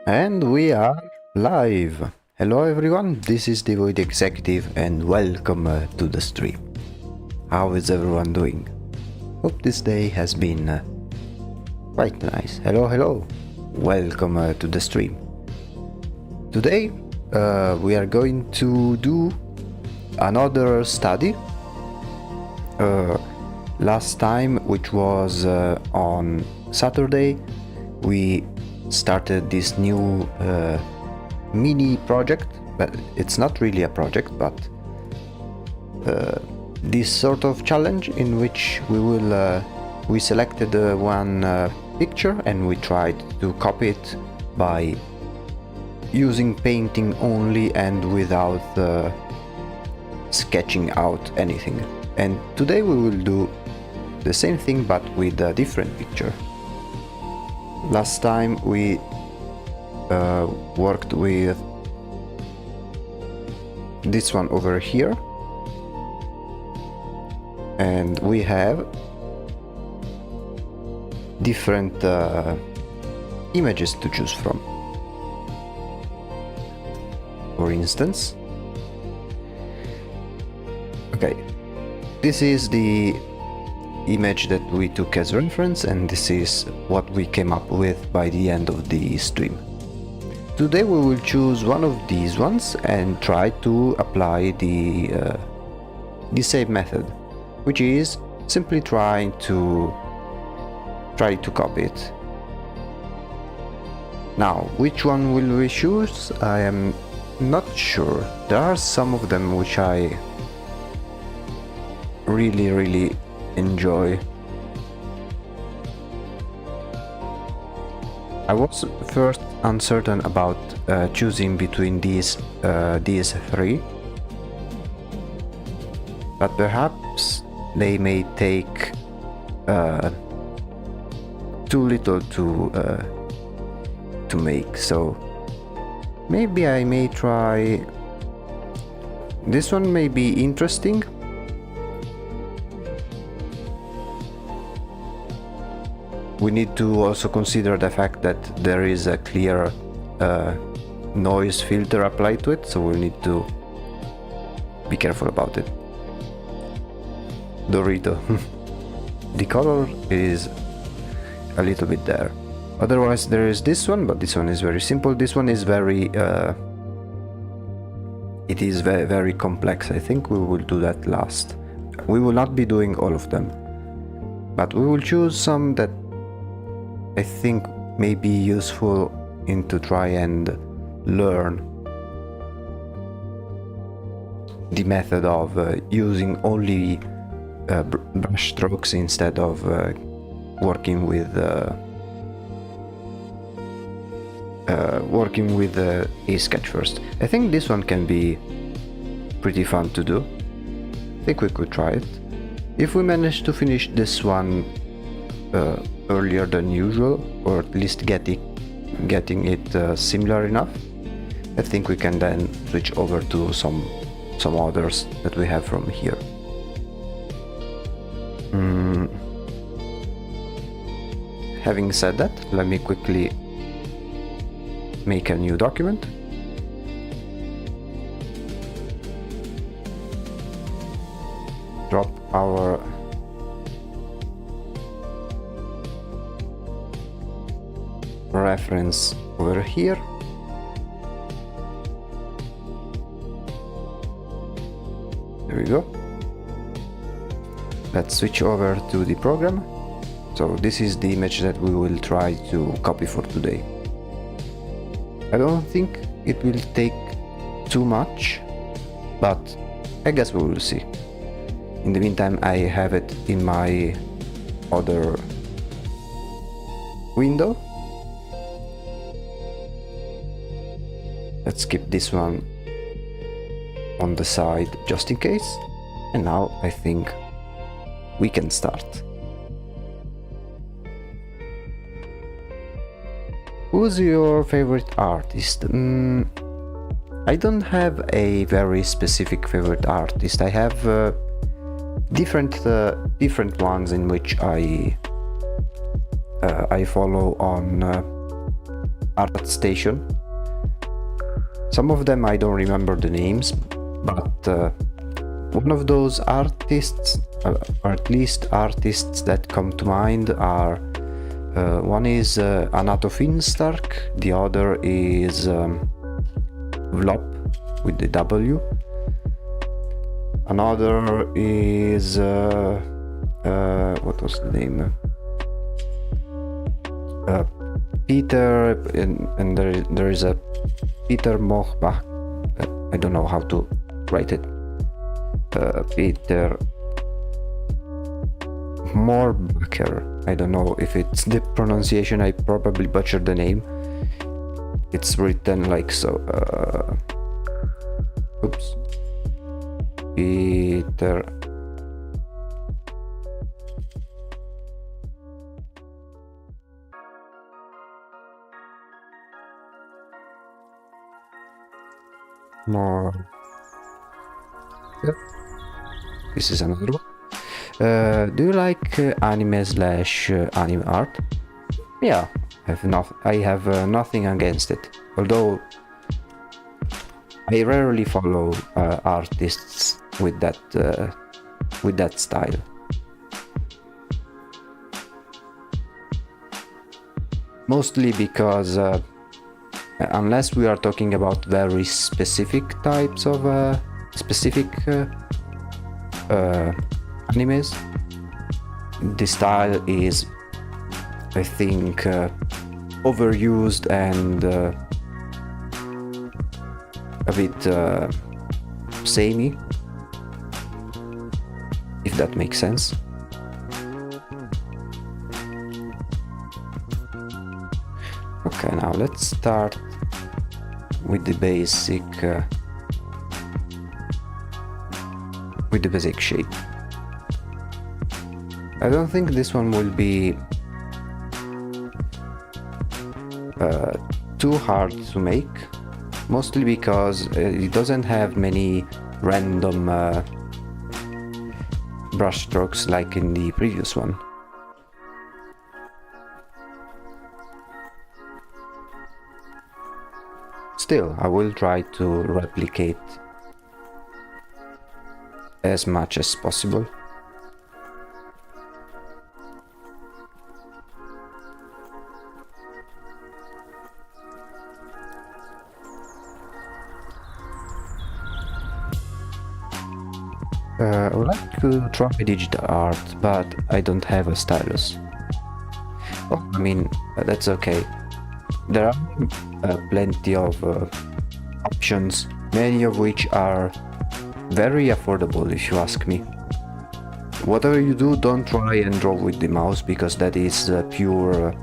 And we are live. Hello everyone, this is the Void Executive and welcome to the stream. How is everyone doing? Hope this day has been quite nice. Hello. Welcome to the stream. Today we are going to do another study. Last time, which was on Saturday, we started this new mini project, but it's not really a project, but this sort of challenge in which we selected one picture and we tried to copy it by using painting only and without sketching out anything. And today we will do the same thing but with a different picture. Last time we worked with this one over here, and we have different images to choose from. For instance, okay, this is the image that we took as reference, and this is what we came up with by the end of the stream. Today we will choose one of these ones and try to apply the same method, which is simply try to copy it. Now, which one will we choose? I am not sure. There are some of them which I really enjoy. I was first uncertain about choosing between these three, but perhaps they may take too little to make, so maybe I may try this one. May be interesting. We need to also consider the fact that there is a clear noise filter applied to it, so we'll need to be careful about it. Dorito. The color is a little bit there. Otherwise there is this one, but this one is very simple. This one is very it is very complex. I think we will do that last. We will not be doing all of them, but we will choose some that I think may be useful to try and learn the method of using only brush strokes instead of working with a sketch first. I think this one can be pretty fun to do. I think we could try it. If we manage to finish this one earlier than usual, or at least getting it similar enough, I think we can then switch over to some others that we have from here. Having said that, let me quickly make a new document. Drop our reference over here. There we go. Let's switch over to the program. So this is the image that we will try to copy for today. I don't think it will take too much, but I guess we will see. In the meantime, I have it in my other window. Let's keep this one on the side just in case. And now I think we can start. Who's your favorite artist? I don't have a very specific favorite artist. I have different ones in which I follow on art station. Some of them I don't remember the names, but one of those artists, or at least artists that come to mind, are one is Anato Finstark, the other is Vlop with the W. Another is what was the name? Peter, and there is a Peter Mochbach. I don't know how to write it. Peter Moorbacher. I don't know if it's the pronunciation. I probably butchered the name. It's written like so. Oops. Peter. More. Yep. This is another one. Do you like anime/anime art? Yeah, I have nothing against it. Although I rarely follow artists with that style. Mostly because unless we are talking about very specific types of specific animes, the style is, I think, overused and a bit samey, if that makes sense. Okay, now let's start with the basic shape. I don't think this one will be too hard to make, mostly because it doesn't have many random brush strokes like in the previous one. Still, I will try to replicate as much as possible. I would like to try digital art, but I don't have a stylus. Oh, I mean, that's okay. There are plenty of options, many of which are very affordable if you ask me. Whatever you do, don't try and draw with the mouse, because that is pure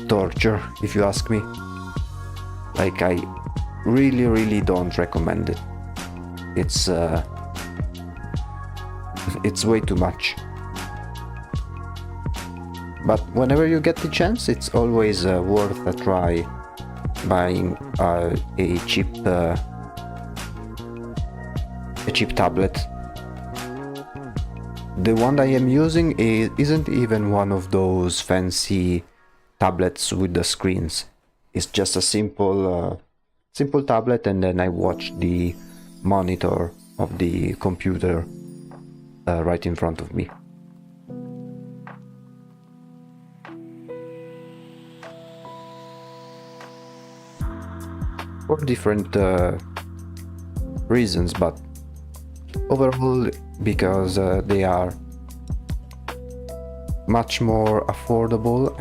torture if you ask me. Like, I really don't recommend it. It's way too much. But whenever you get the chance, it's always worth a try buying a cheap tablet. The one I am using isn't even one of those fancy tablets with the screens. It's just a simple tablet, and then I watch the monitor of the computer right in front of me. For different reasons, but overall because they are much more affordable,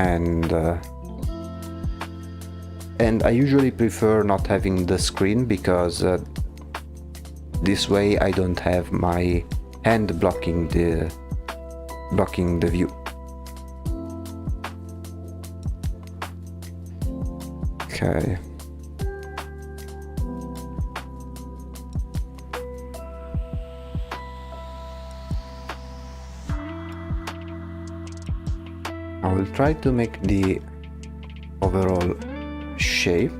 and I usually prefer not having the screen, because this way I don't have my hand blocking the view. Okay. I will try to make the overall shape.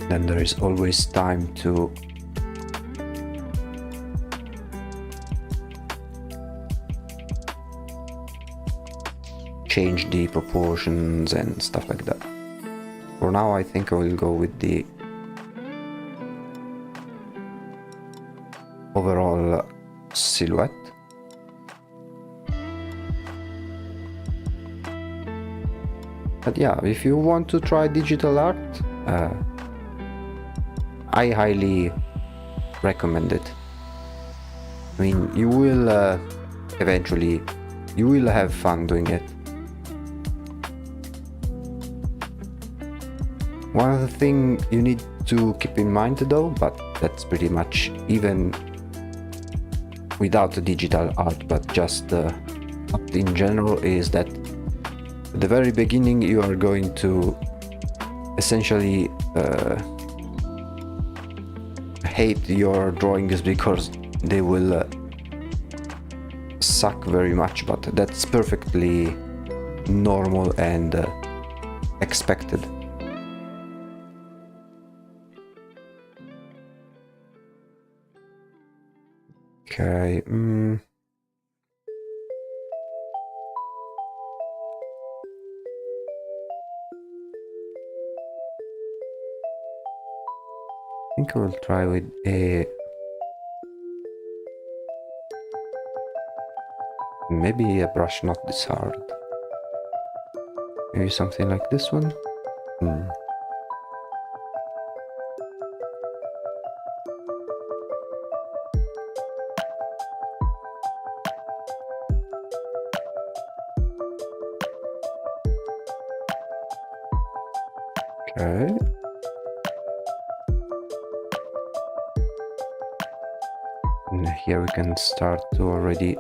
Then there is always time to change the proportions and stuff like that. For now, I think I will go with the overall silhouette. But yeah, if you want to try digital art, I highly recommend it. I mean, you will eventually, you will have fun doing it. One other thing you need to keep in mind though, but that's pretty much even without the digital art, but just art in general, is that at the very beginning you are going to essentially hate your drawings because they will suck very much, but that's perfectly normal and expected. Okay, I think I will try with maybe a brush not this hard. Maybe something like this one. Okay. And here we can start to already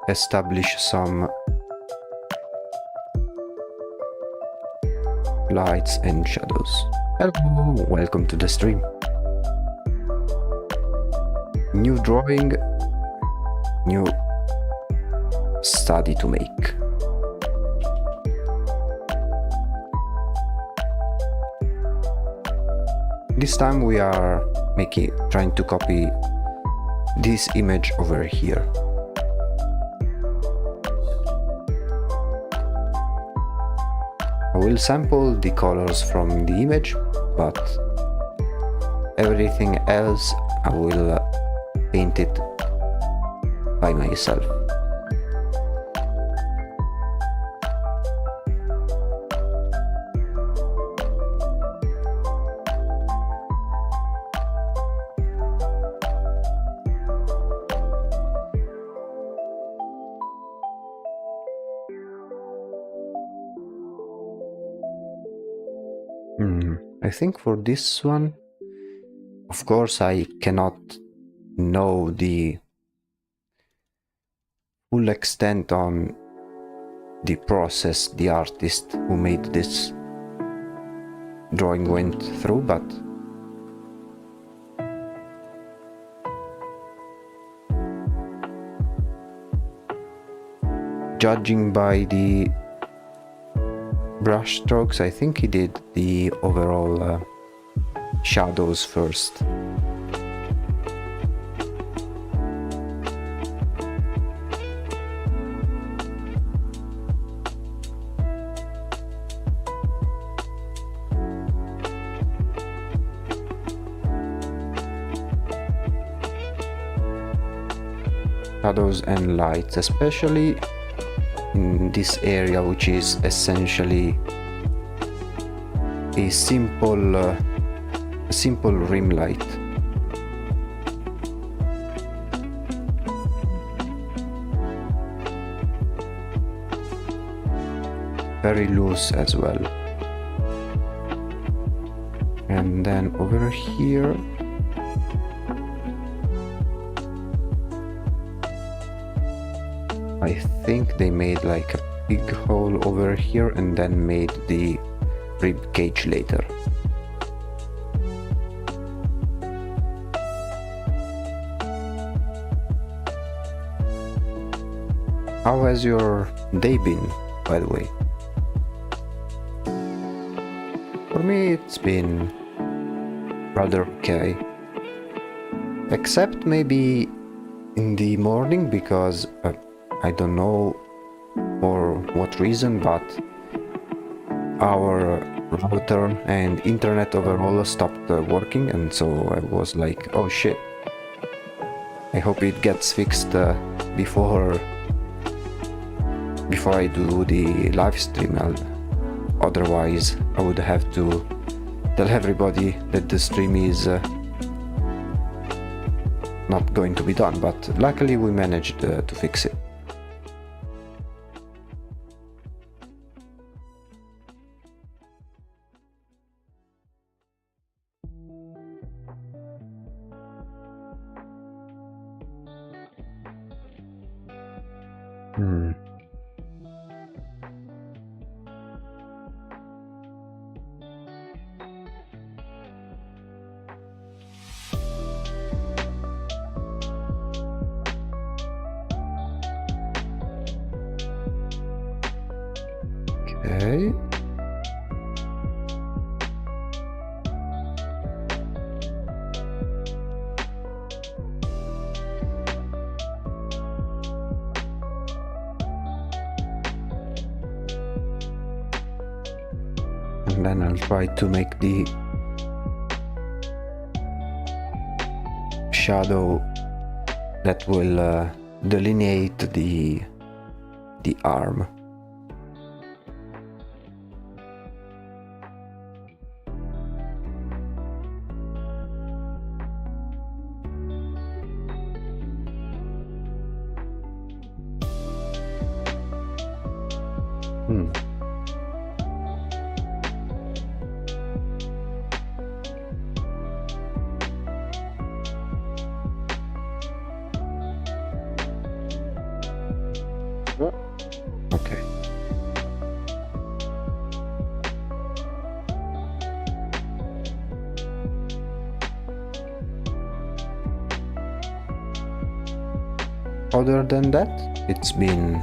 establish some lights and shadows. Hello, welcome to the stream. New drawing, new study to make. This time we are trying to copy this image over here. I will sample the colors from the image, but everything else I will paint it by myself. I think for this one, of course, I cannot know the full extent on the process the artist who made this drawing went through, but judging by the brush strokes, I think he did the overall shadows first. Shadows and lights, especially in this area, which is essentially a simple rim light. Very loose as well. And then over here, I think they made like a big hole over here and then made the rib cage later. How has your day been, by the way? For me, it's been rather okay. Except maybe in the morning because I don't know for what reason, but our router and internet overall stopped working, and so I was like, oh shit, I hope it gets fixed before I do the live stream. Otherwise I would have to tell everybody that the stream is not going to be done, but luckily we managed to fix it. Okay. And then I'll try to make the shadow that will delineate the arm. Okay. Other than that, it's been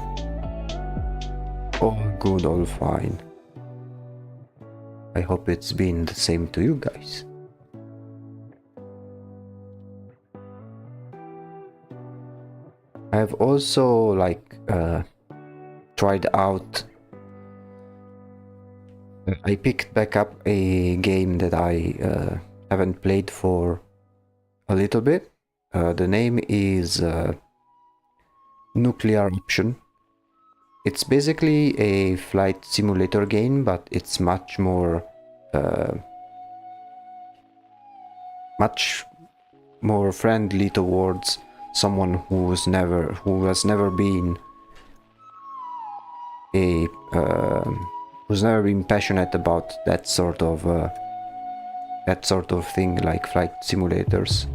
all good, all fine. I hope it's been the same to you guys. I've also tried out. I picked back up a game that I haven't played for a little bit. The name is Nuclear Option. It's basically a flight simulator game, but it's much more friendly towards someone who has never been passionate about that sort of thing, like flight simulators.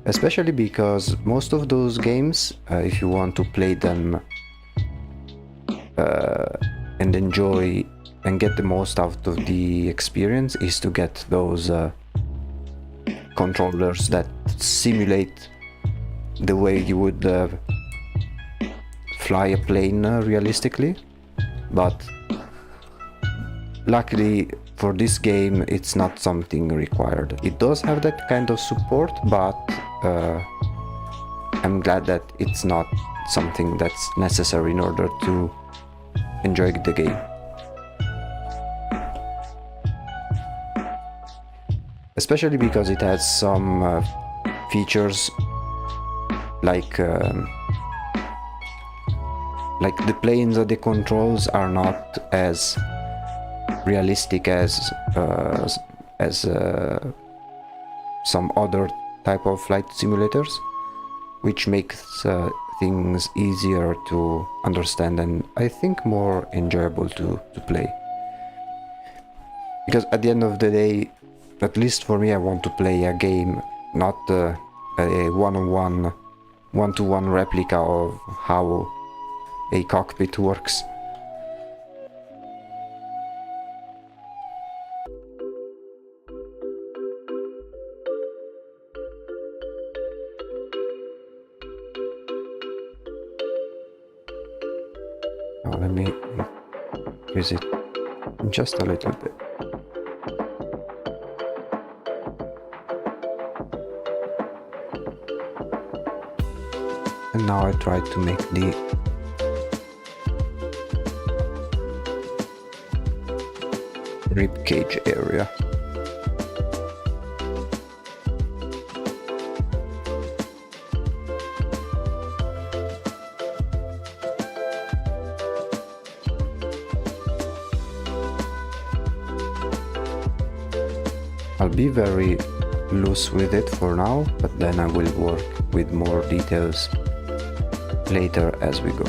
Especially because most of those games, if you want to play them and enjoy and get the most out of the experience, is to get those controllers that simulate the way you would fly a plane realistically. But luckily for this game, it's not something required. It does have that kind of support, but I'm glad that it's not something that's necessary in order to enjoy the game. Especially because it has some features like the planes or the controls are not as realistic as some other type of flight simulators, which makes things easier to understand and I think more enjoyable to play. Because at the end of the day, at least for me, I want to play a game, not a one-to-one replica of how a cockpit works. Now let me increase it just a little bit. now I try to make the rib cage area. I'll be very loose with it for now, but then I will work with more details later as we go.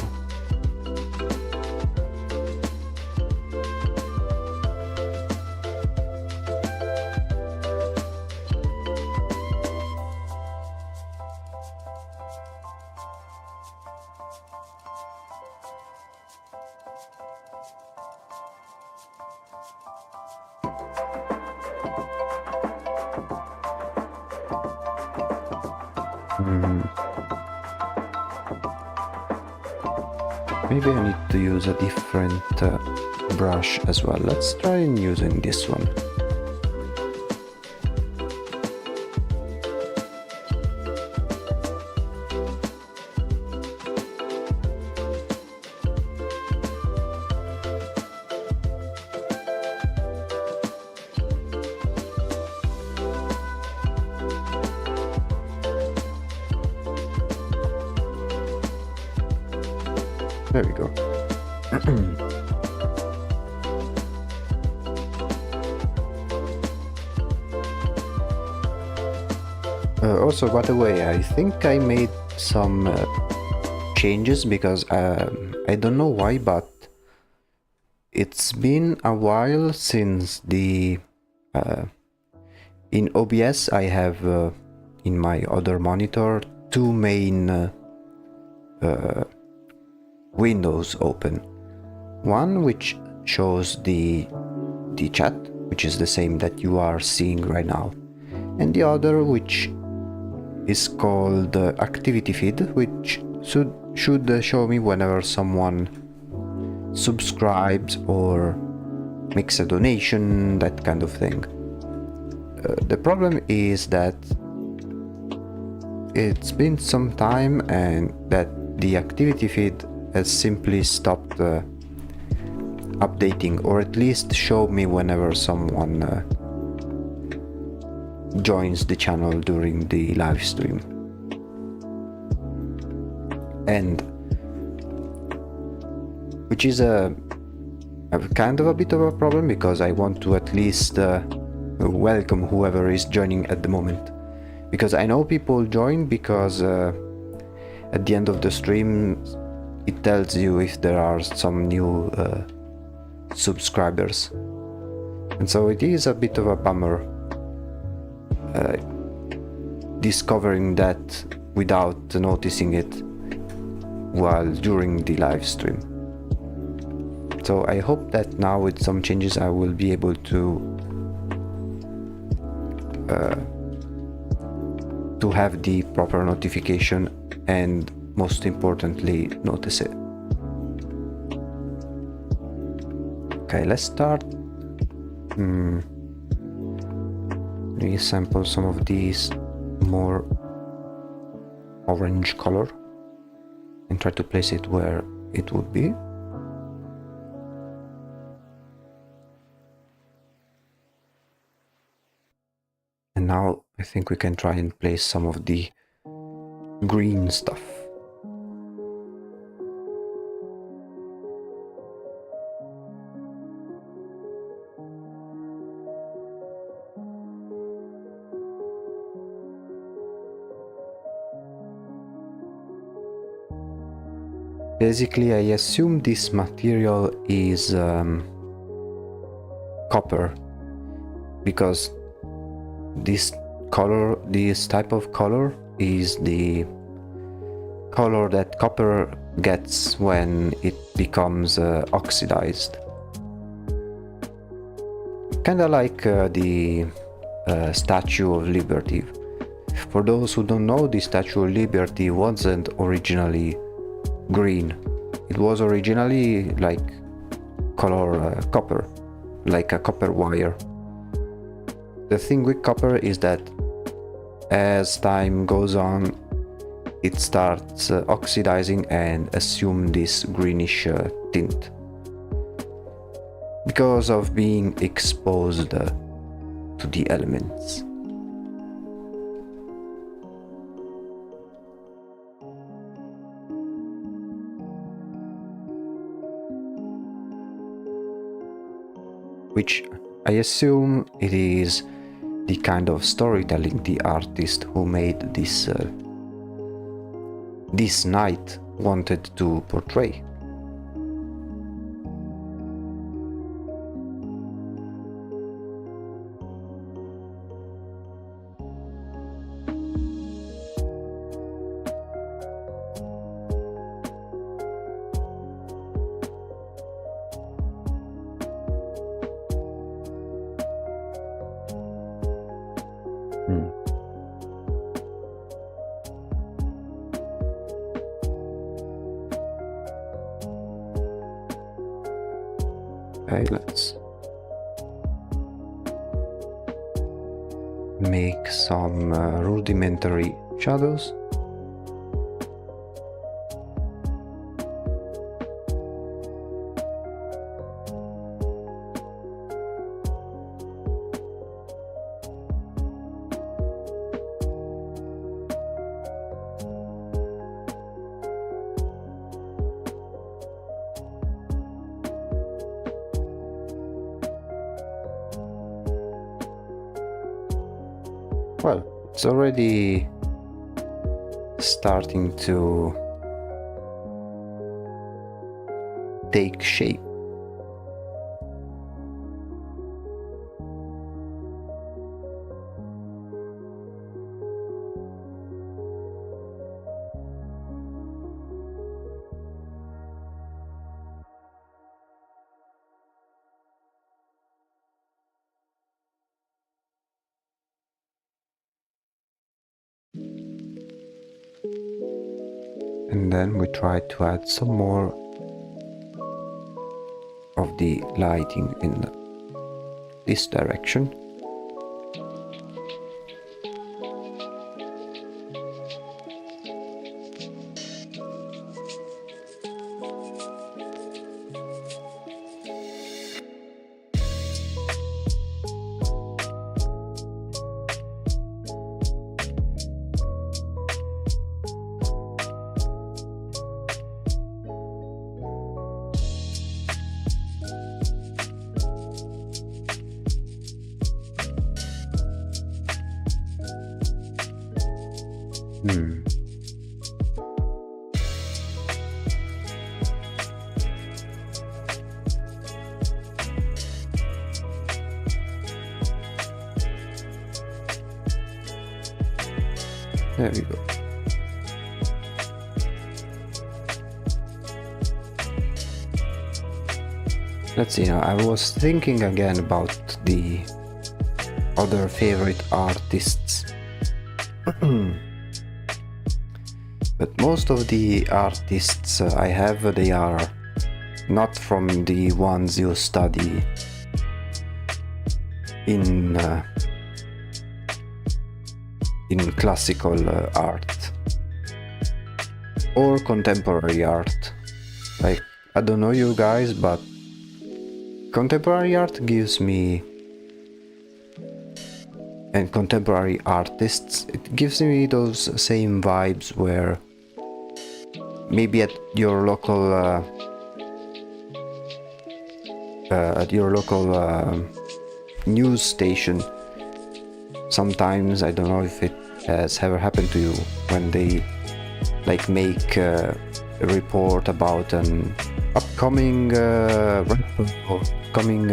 Maybe I need to use a different brush as well. Let's try using this one. There we go. Also, by the way, I think I made some changes because I don't know why, but it's been a while since the in OBS I have in my other monitor two main windows open. One which shows the chat, which is the same that you are seeing right now, and the other which is called activity feed, which should show me whenever someone subscribes or makes a donation, that kind of thing. The problem is that it's been some time and that the activity feed has simply stopped updating, or at least show me whenever someone joins the channel during the live stream. And which is a kind of a bit of a problem, because I want to at least welcome whoever is joining at the moment, because I know people join because at the end of the stream it tells you if there are some new subscribers, and so it is a bit of a bummer discovering that without noticing it while during the live stream. So I hope that now with some changes I will be able to have the proper notification and most importantly notice it. Okay, let's start. Let me sample some of these more orange color and try to place it where it would be. And now I think we can try and place some of the green stuff. Basically, I assume this material is copper, because this type of color is the color that copper gets when it becomes oxidized. Kinda like the Statue of Liberty. For those who don't know, the Statue of Liberty wasn't originally green. It was originally like color copper, like a copper wire. The thing with copper is that as time goes on, it starts oxidizing and assume this greenish tint because of being exposed to the elements. Which I assume it is the kind of storytelling the artist who made this night wanted to portray. Okay, let's make some rudimentary shadows. Well, it's already starting to take shape. And then we try to add some more of the lighting in this direction. There we go. Let's see now, I was thinking again about the other favorite artists. But most of the artists I have, they are not from the ones you study in classical art or contemporary art. Like, I don't know you guys, but contemporary art gives me, and contemporary artists, it gives me those same vibes where maybe at your local news station, sometimes, I don't know if it has ever happened to you, when they like make a report about an upcoming rapper or upcoming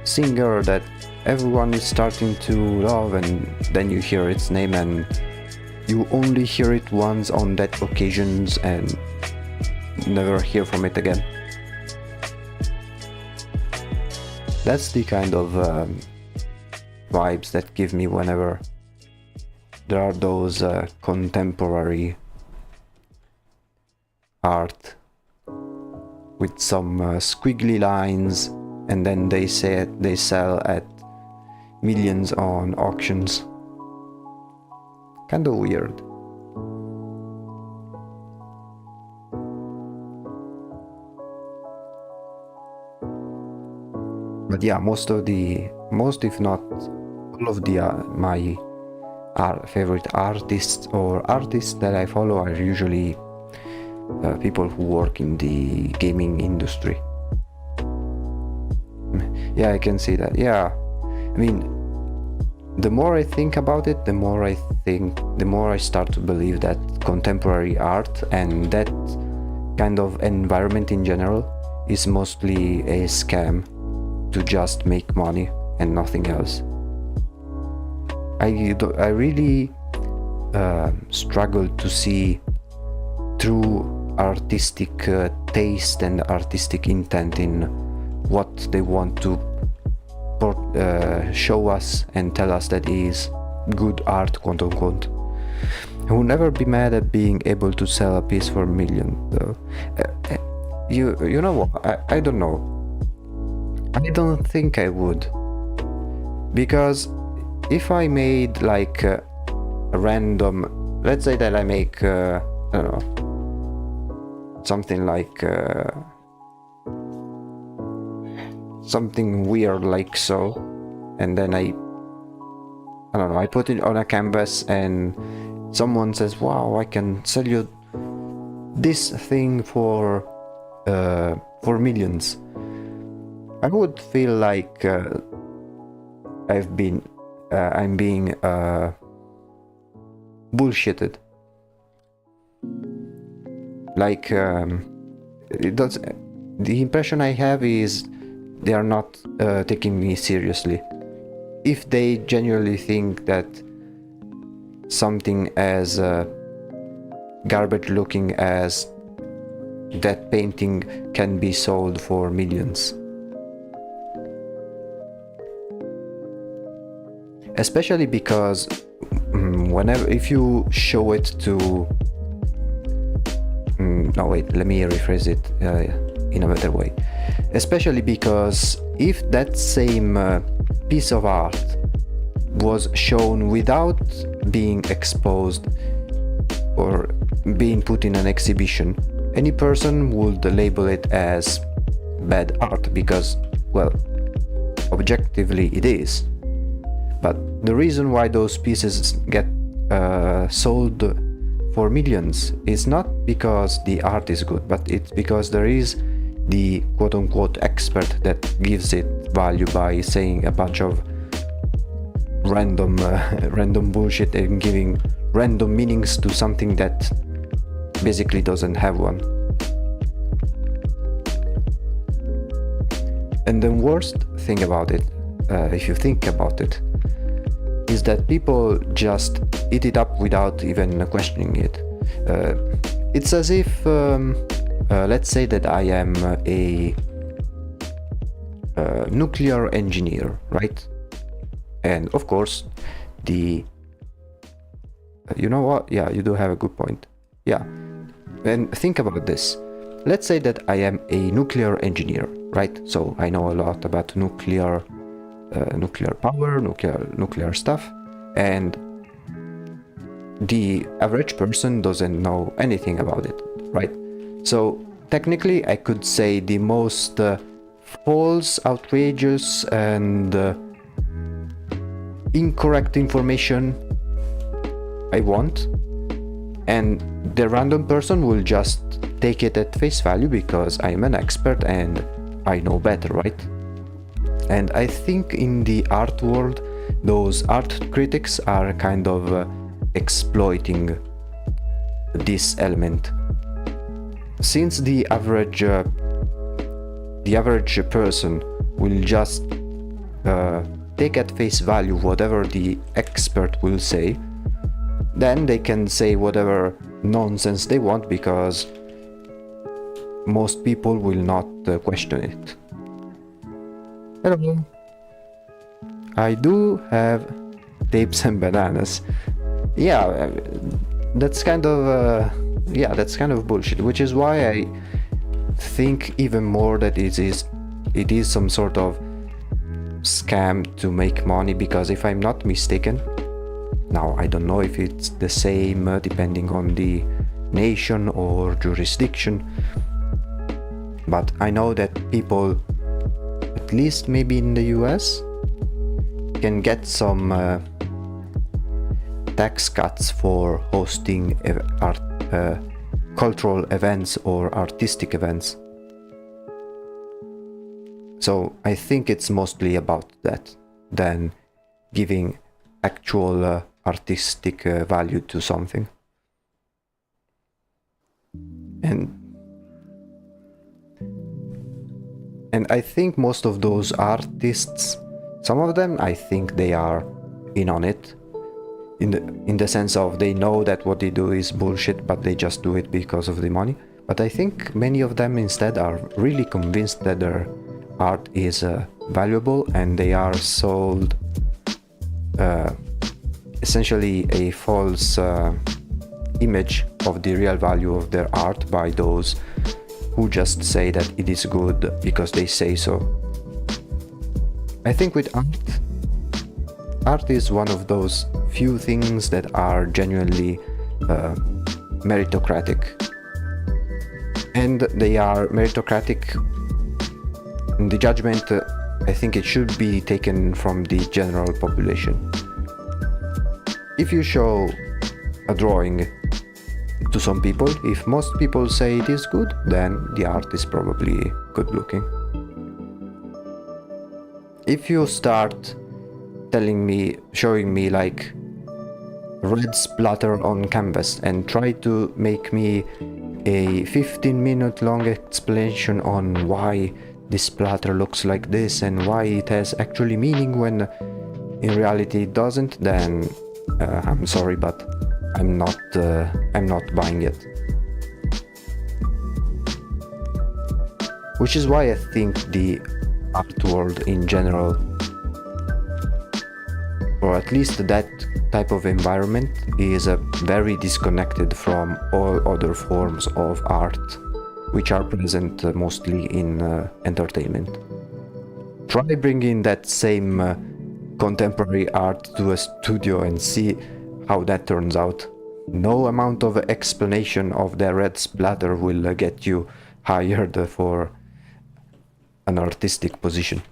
singer that everyone is starting to love, and then you hear its name and you only hear it once on that occasions and never hear from it again. That's the kind of vibes that give me whenever there are those contemporary art with some squiggly lines, and then they sell at millions on auctions. Kind of weird. But yeah, most if not all of the my favorite artists or artists that I follow are usually people who work in the gaming industry. Yeah, I can see that. Yeah, I mean, the more I think about it, the more I start to believe that contemporary art and that kind of environment in general is mostly a scam to just make money and nothing else. I really struggle to see true artistic taste and artistic intent in what they want to show us and tell us that is good art, quote unquote. I will never be mad at being able to sell a piece for a million, though. You know what? I don't know. I don't think I would, because if I made like a random, let's say that I make I don't know, something like something weird like so, and then I don't know, I put it on a canvas and someone says, wow, I can sell you this thing for millions. I would feel like I'm being bullshitted. Like it does. The impression I have is they are not taking me seriously. If they genuinely think that something as garbage looking as that painting can be sold for millions. Especially because if you show it to no wait, let me rephrase it in a better way. Especially because if that same piece of art was shown without being exposed or being put in an exhibition, any person would label it as bad art because, well, objectively it is. But the reason why those pieces get sold for millions is not because the art is good, but it's because there is the quote-unquote expert that gives it value by saying a bunch of random bullshit and giving random meanings to something that basically doesn't have one. And the worst thing about it, if you think about it, is that people just eat it up without even questioning it. It's as if, let's say that I am a nuclear engineer, right? And of course, you know what? Yeah, you do have a good point. Yeah. And think about this. Let's say that I am a nuclear engineer, right? So I know a lot about nuclear power, nuclear stuff, and the average person doesn't know anything about it, right? So technically I could say the most false, outrageous, and incorrect information I want, and the random person will just take it at face value because I'm an expert and I know better, right? And I think in the art world, those art critics are kind of exploiting this element. Since the average person will just take at face value whatever the expert will say, then they can say whatever nonsense they want because most people will not question it. Hello. I do have tapes and bananas. Yeah, that's kind of bullshit, which is why I think even more that it is some sort of scam to make money, because if I'm not mistaken, now I don't know if it's the same depending on the nation or jurisdiction, but I know that people, at at least maybe in the US, can get some tax cuts for hosting cultural events or artistic events. So I think it's mostly about that than giving actual artistic value to something. And I think most of those artists, some of them, I think they are in on it, in the sense of they know that what they do is bullshit, but they just do it because of the money. But I think many of them instead are really convinced that their art is valuable, and they are sold essentially a false image of the real value of their art by those who just say that it is good because they say so. I think with art is one of those few things that are genuinely meritocratic. And they are meritocratic in the judgment. I think it should be taken from the general population. If you show a drawing to some people, if most people say it is good, then the art is probably good looking. If you start showing me like red splatter on canvas and try to make me a 15-minute long explanation on why this splatter looks like this and why it has actually meaning when in reality it doesn't, then I'm sorry, but I'm not buying it. Which is why I think the art world in general, or at least that type of environment, is very disconnected from all other forms of art, which are present mostly in entertainment. Try bringing that same contemporary art to a studio and see how that turns out. No amount of explanation of the red splatter will get you hired for an artistic position.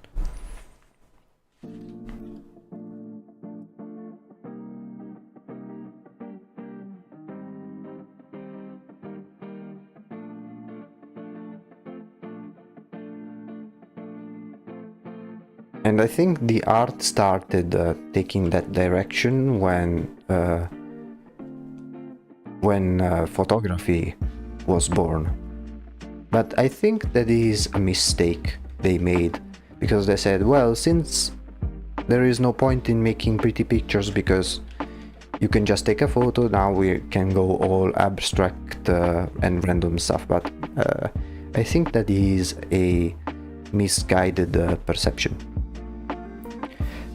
And I think the art started taking that direction when photography was born. But I think that is a mistake they made, because they said, well, since there is no point in making pretty pictures because you can just take a photo, now we can go all abstract and random stuff. But I think that is a misguided perception.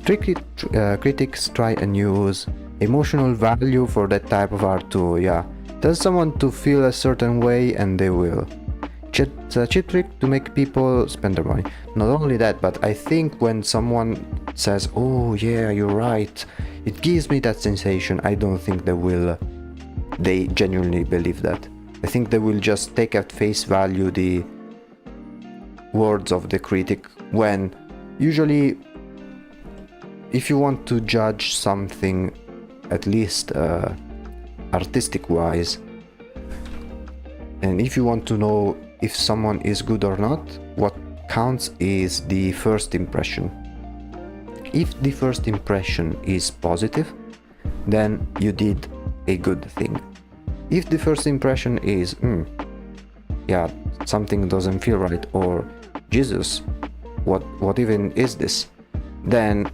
Critics try and use emotional value for that type of art too. Yeah, tell someone to feel a certain way and they will. It's a cheap trick to make people spend their money. Not only that, but I think when someone says, oh yeah, you're right, it gives me that sensation, I don't think they genuinely believe that. I think they will just take at face value the words of the critic, when usually if you want to judge something, at least artistic wise, and if you want to know if someone is good or not, what counts is the first impression. If the first impression is positive, then you did a good thing. If the first impression is yeah, something doesn't feel right, or Jesus, what even is this, then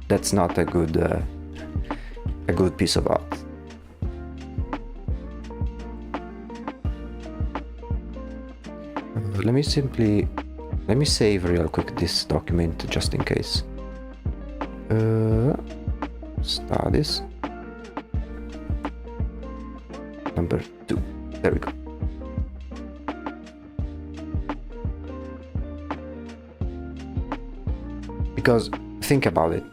that's not a good piece of art. Let me save real quick this document just in case. Studies number 2. There we go. Because think about it.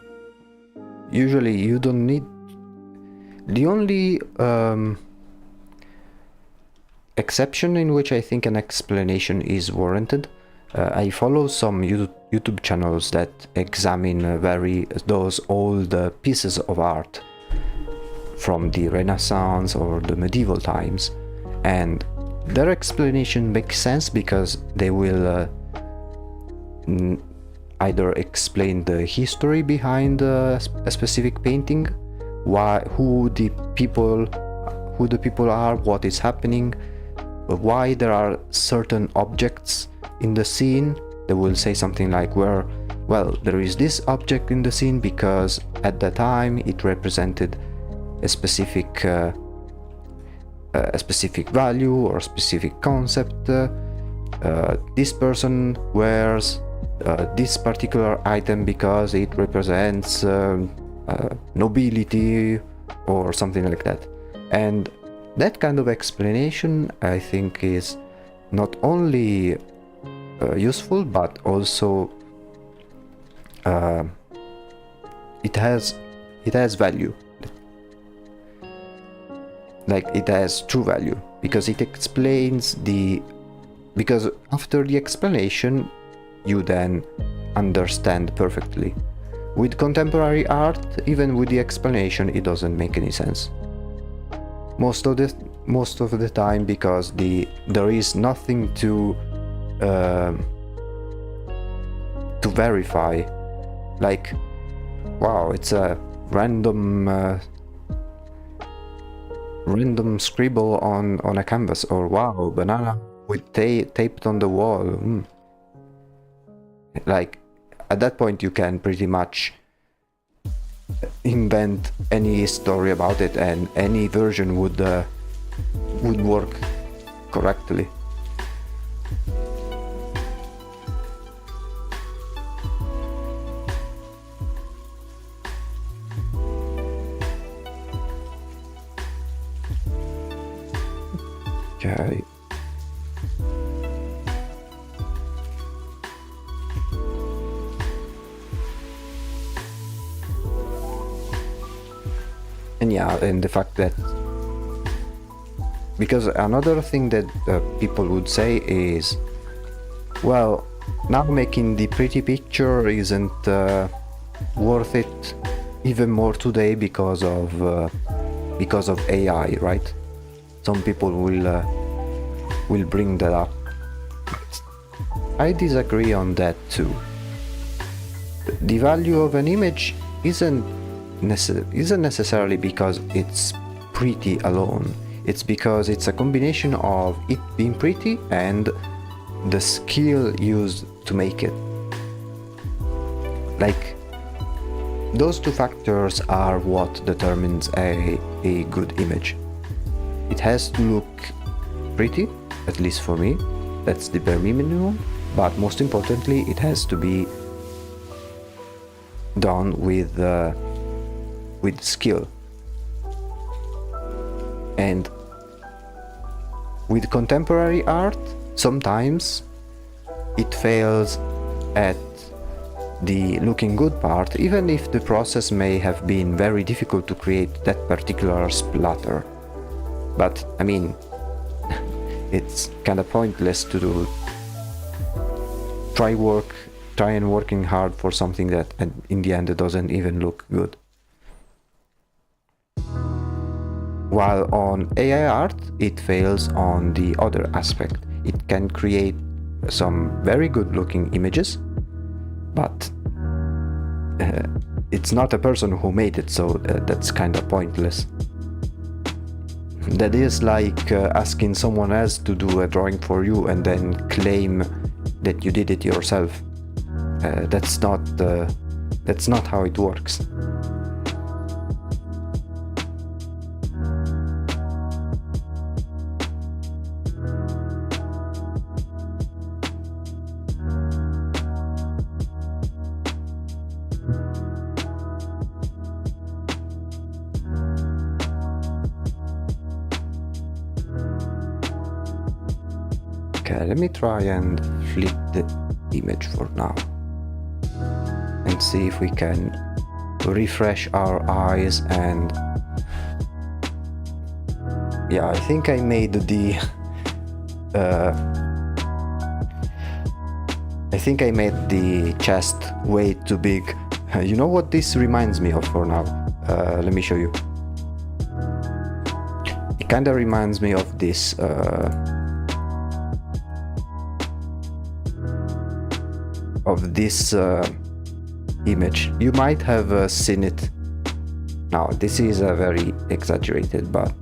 Usually you don't need, the only exception in which I think an explanation is warranted I follow some YouTube channels that examine those old pieces of art from the Renaissance or the medieval times, and their explanation makes sense because they will either explain the history behind a specific painting, who the people are, what is happening, why there are certain objects in the scene. They will say something like, well, there is this object in the scene because at the time it represented a specific value or a specific concept. This person wears this particular item because it represents nobility or something like that. And that kind of explanation, I think, is not only useful, but also it has value. Like, it has true value because it explains because after the explanation you then understand perfectly. With contemporary art, even with the explanation, it doesn't make any sense most of the time, because there is nothing to verify. Like, wow, it's a random scribble on a canvas, or wow, banana with taped on the wall. Like, at that point you can pretty much invent any story about it, and any version would work correctly. Okay. And yeah, and the fact that, because another thing that people would say is, well, now making the pretty picture isn't worth it even more today because of AI, right? Some people will bring that up. I disagree on that too. The value of an image isn't necessarily because it's pretty alone. It's because it's a combination of it being pretty and the skill used to make it. Like, those two factors are what determines a good image. It has to look pretty, at least for me. That's the bare minimum. But most importantly, it has to be done with skill. And with contemporary art, sometimes it fails at the looking good part, even if the process may have been very difficult to create that particular splatter. But I mean, it's kind of pointless to try and working hard for something that in the end it doesn't even look good. While on AI art, it fails on the other aspect. It can create some very good looking images, but it's not a person who made it, so that's kind of pointless. That is like asking someone else to do a drawing for you and then claim that you did it yourself. That's not how it works. Okay, let me try and flip the image for now and see if we can refresh our eyes. And yeah, I think I made I think I made the chest way too big. You know what this reminds me of for now? Let me show you. It kind of reminds me of this image. You might have seen it. Now this is very exaggerated, but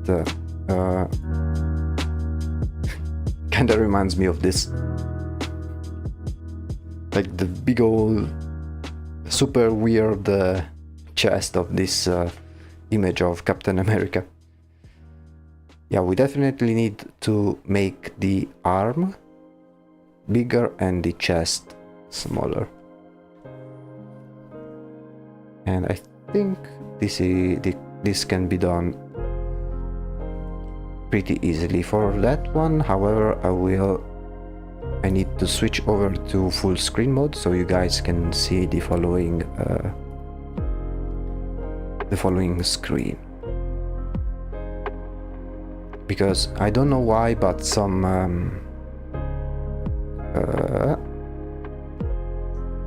kind of reminds me of this, like the big old super weird chest of this image of Captain America. Yeah, we definitely need to make the arm bigger and the chest smaller. And I think this can be done pretty easily. For that one, however, I need to switch over to full screen mode so you guys can see the following screen. Because I don't know why, but some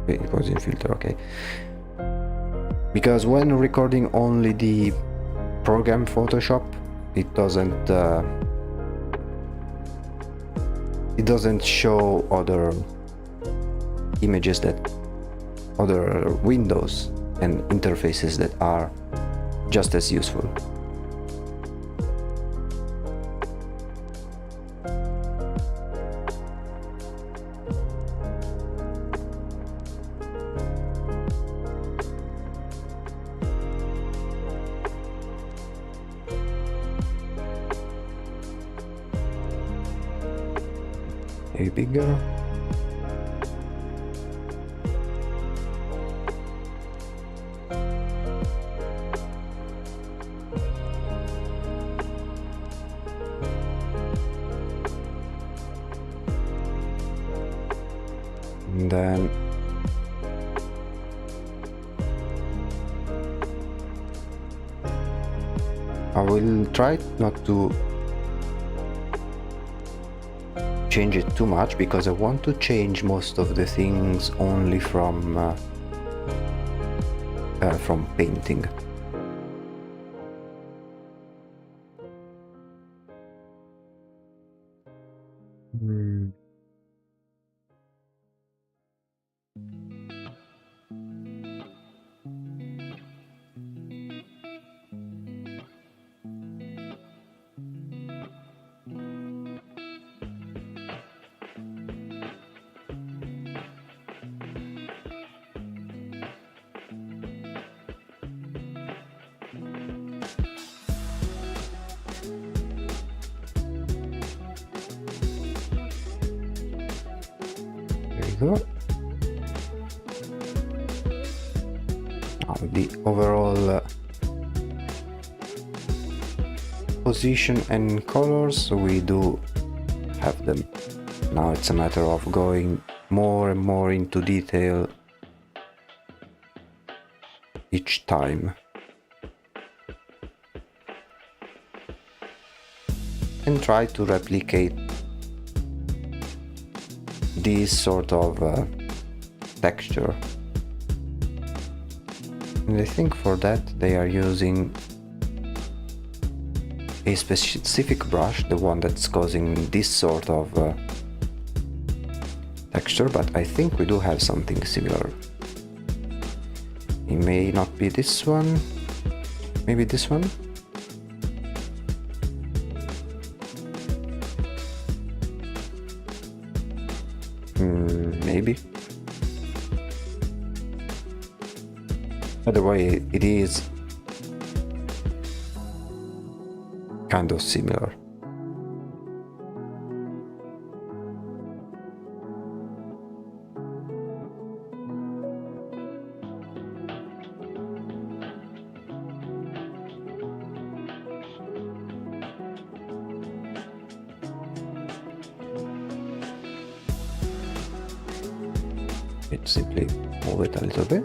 it was in filter, okay. Because when recording only the program Photoshop, it doesn't show other images, that other windows and interfaces that are just as useful. Maybe bigger. And then I will try not to change it too much, because I want to change most of the things only from painting. Now the overall position and colors, we do have them. Now it's a matter of going more and more into detail each time. And try to replicate this sort of texture. And I think for that they are using a specific brush, the one that's causing this sort of texture, but I think we do have something similar. It may not be this one, maybe this one? Maybe. Either way, it is kind of similar. Let's simply move it a little bit.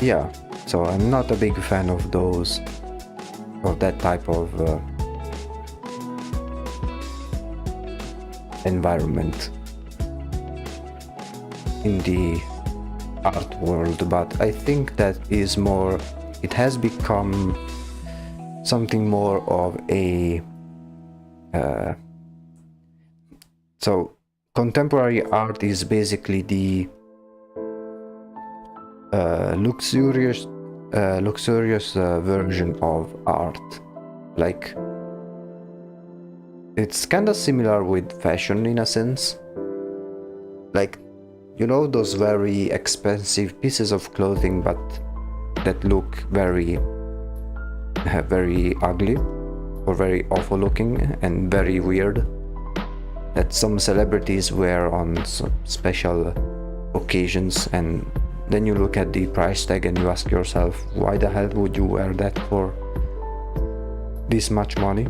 yeah, so I'm not a big fan of that type of environment in the art world, but I think that is more, it has become something more of a so contemporary art is basically the luxurious version of art. Like, it's kind of similar with fashion in a sense. Like, you know, those very expensive pieces of clothing but that look very ugly or very awful looking and very weird, that some celebrities wear on some special occasions, and then you look at the price tag and you ask yourself, why the hell would you wear that for this much money?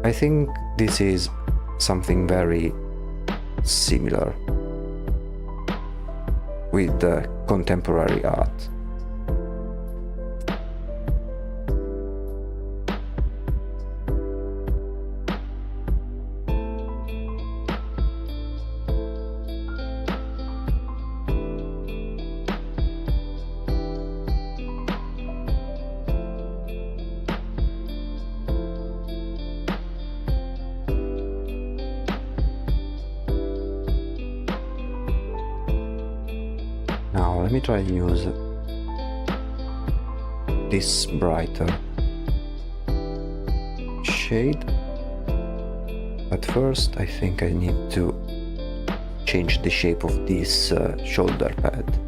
I think this is something very similar with the contemporary art. Now let me try and use this brighter shade, but first I think I need to change the shape of this shoulder pad.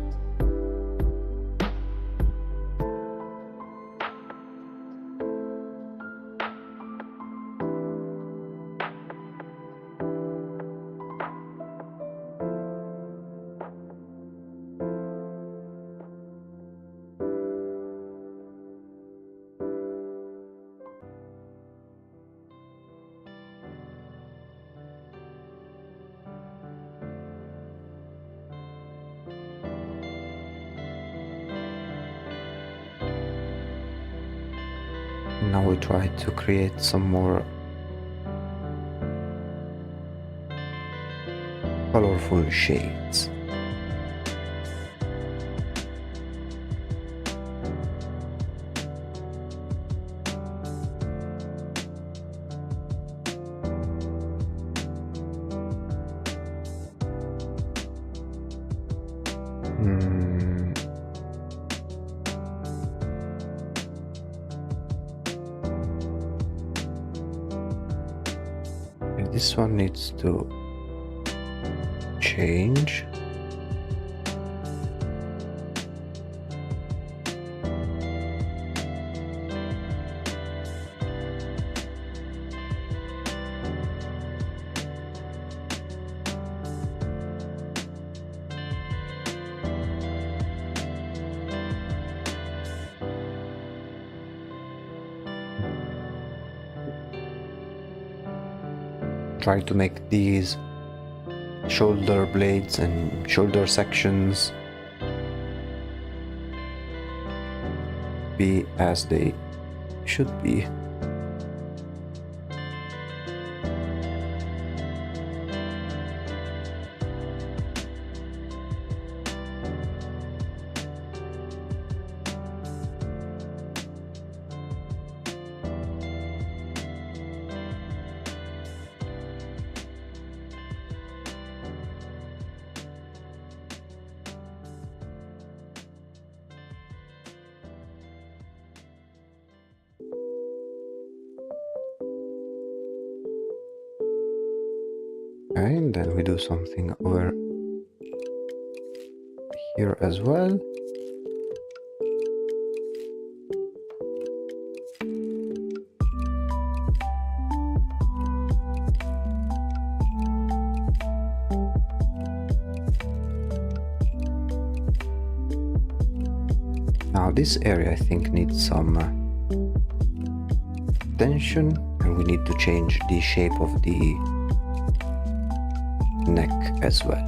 Now we try to create some more colorful shades. This one needs to change. Try to make these shoulder blades and shoulder sections be as they should be. Okay, and then we do something over here as well. Now this area I think needs some tension, and we need to change the shape of the neck as well.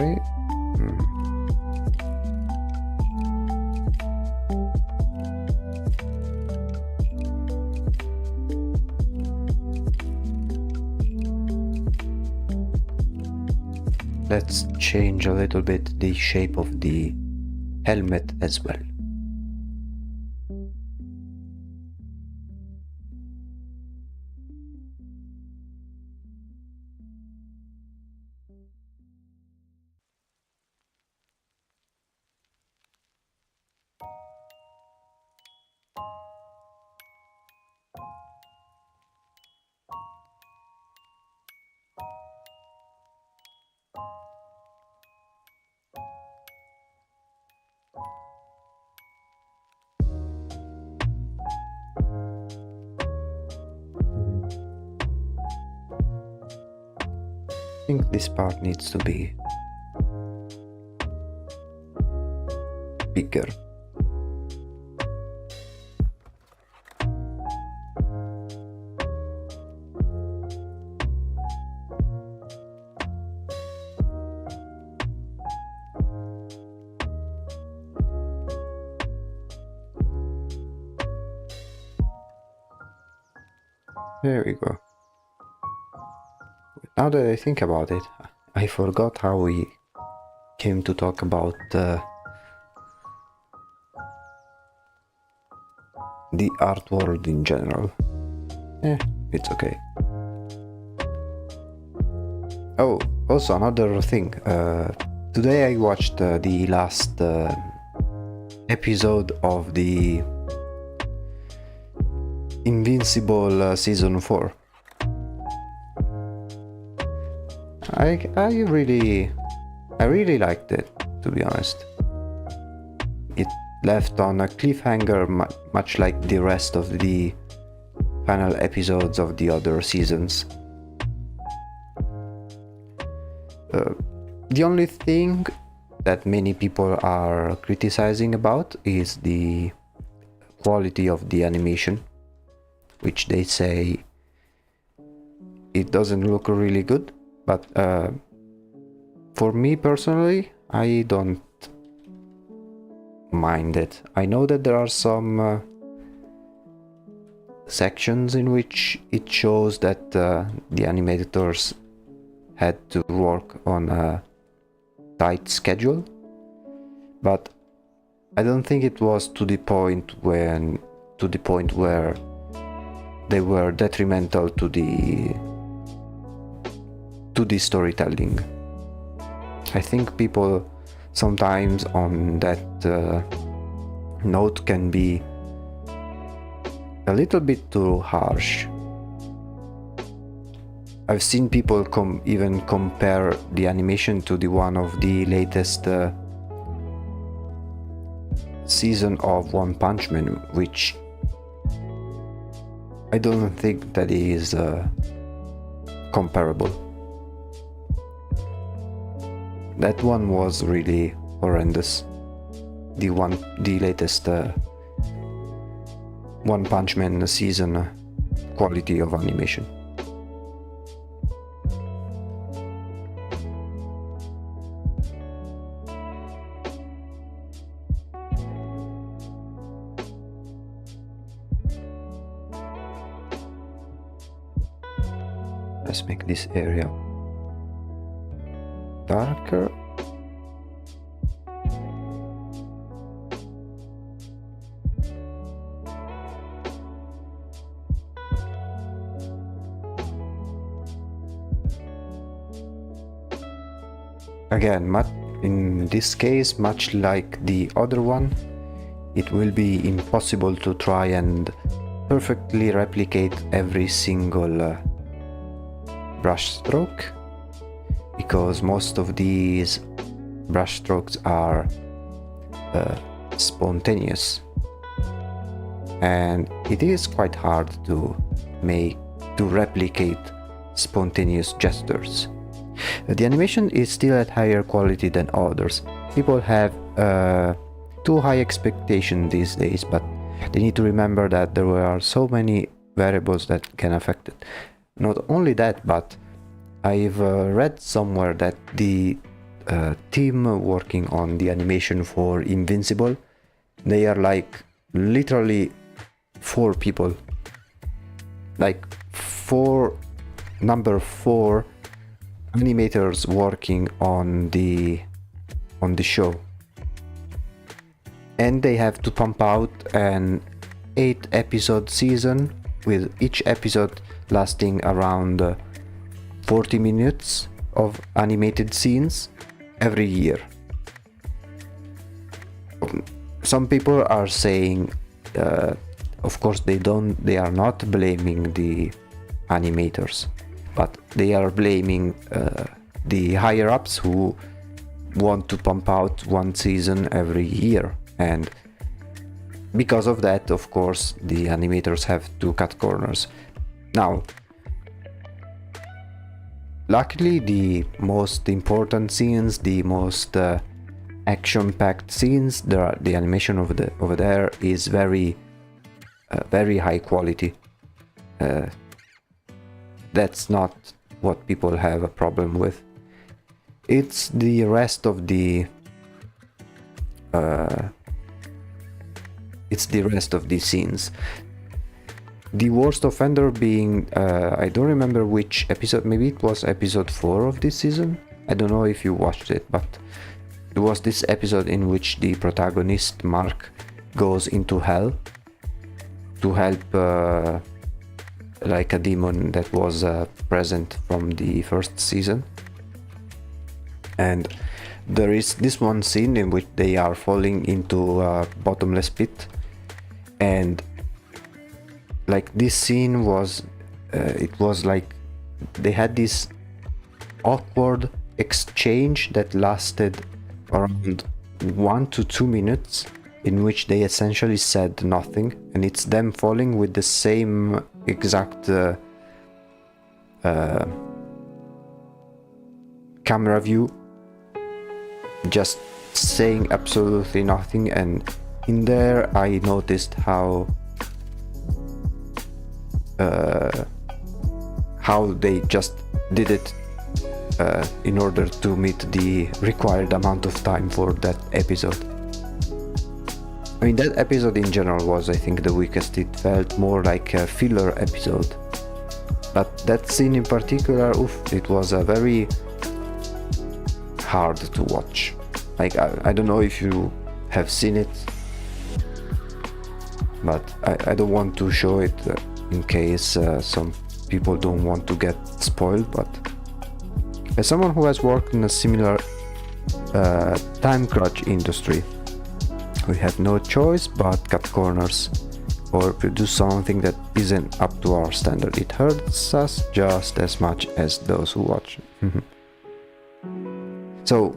Sorry. Let's change a little bit the shape of the helmet as well. I think this part needs to be bigger. There we go. Now that I think about it, I forgot how we came to talk about the art world in general. It's okay. Oh, also another thing. Today I watched the last episode of the Invincible season 4. I really liked it, to be honest. It left on a cliffhanger, much like the rest of the final episodes of the other seasons. The only thing that many people are criticizing about is the quality of the animation, which they say it doesn't look really good. But for me personally, I don't mind it. I know that there are some sections in which it shows that the animators had to work on a tight schedule, but I don't think it was to the point where they were detrimental to the storytelling. I think people sometimes on that note can be a little bit too harsh. I've seen people even compare the animation to the one of the latest season of One Punch Man, which I don't think that is comparable. That one was really horrendous. The latest One Punch Man season quality of animation. Let's make this area darker. Again, in this case, much like the other one, it will be impossible to try and perfectly replicate every single brush stroke, because most of these brush strokes are spontaneous, and it is quite hard to replicate spontaneous gestures. The animation is still at higher quality than others. People have too high expectation these days, but they need to remember that there are so many variables that can affect it. Not only that, but I've read somewhere that the team working on the animation for Invincible. They are like literally 4 people, like number 4 animators working on the show, and they have to pump out an 8-episode season, with each episode lasting around 40 minutes of animated scenes every year. Some people are saying, of course they are not blaming the animators, but they are blaming the higher ups who want to pump out one season every year, and because of that, of course, the animators have to cut corners. Now, luckily, the most important scenes, the most action-packed scenes, the animation over there is very high quality. That's not what people have a problem with. It's the rest of the scenes. The worst offender being, I don't remember which episode, maybe it was episode 4 of this season. I don't know if you watched it, but it was this episode in which the protagonist, Mark, goes into hell to help like a demon that was present from the first season. And there is this one scene in which they are falling into a bottomless pit, and like this scene was it was like they had this awkward exchange that lasted around 1 to 2 minutes, in which they essentially said nothing, and it's them falling with the same exact camera view, just saying absolutely nothing. And in there I noticed how they just did it in order to meet the required amount of time for that episode. I mean, that episode in general was, I think, the weakest. It felt more like a filler episode, but that scene in particular, it was a very hard to watch. Like, I don't know if you have seen it, but I don't want to show it in case some people don't want to get spoiled. But as someone who has worked in a similar time crunch industry, we have no choice but cut corners or produce something that isn't up to our standard. It hurts us just as much as those who watch. So,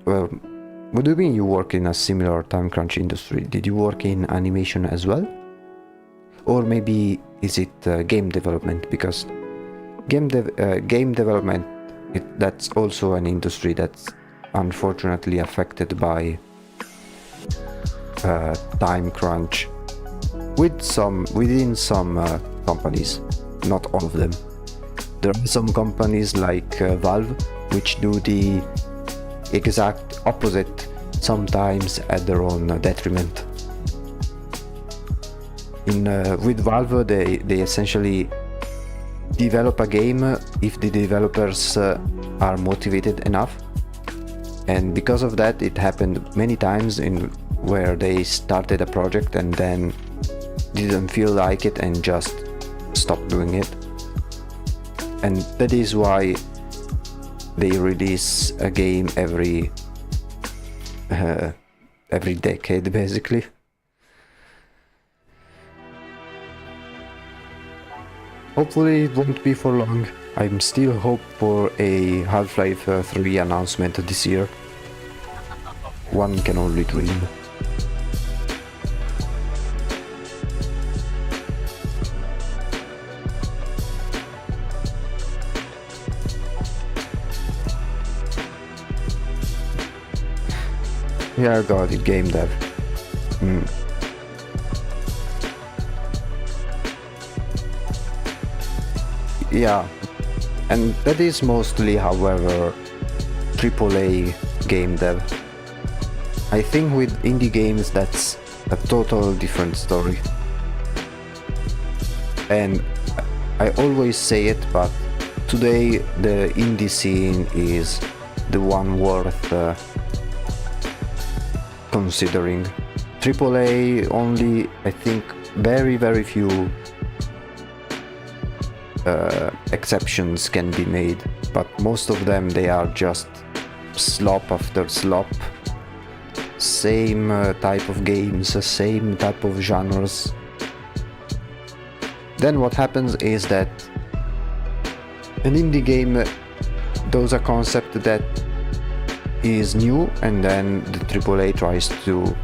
what do you mean you work in a similar time crunch industry? Did you work in animation as well? Or maybe is it game development? Because game development, that's also an industry that's unfortunately affected by time crunch within some companies, not all of them. There are some companies like Valve which do the exact opposite, sometimes at their own detriment. With Valve, they essentially develop a game if the developers are motivated enough, and because of that, it happened many times where they started a project and then didn't feel like it and just stopped doing it. And that is why they release a game every decade, basically. Hopefully it won't be for long. I'm still hope for a Half-Life 3 announcement this year. One can only dream. Yeah, I got it, game dev. Yeah, and that is mostly, however, AAA game dev. I think with indie games that's a total different story. And I always say it, but today the indie scene is the one worth considering. AAA only, I think, very few exceptions can be made, but most of them, they are just slop after slop, same type of games, same type of genres. Then what happens is that an indie game does a concept that is new, and then the AAA tries to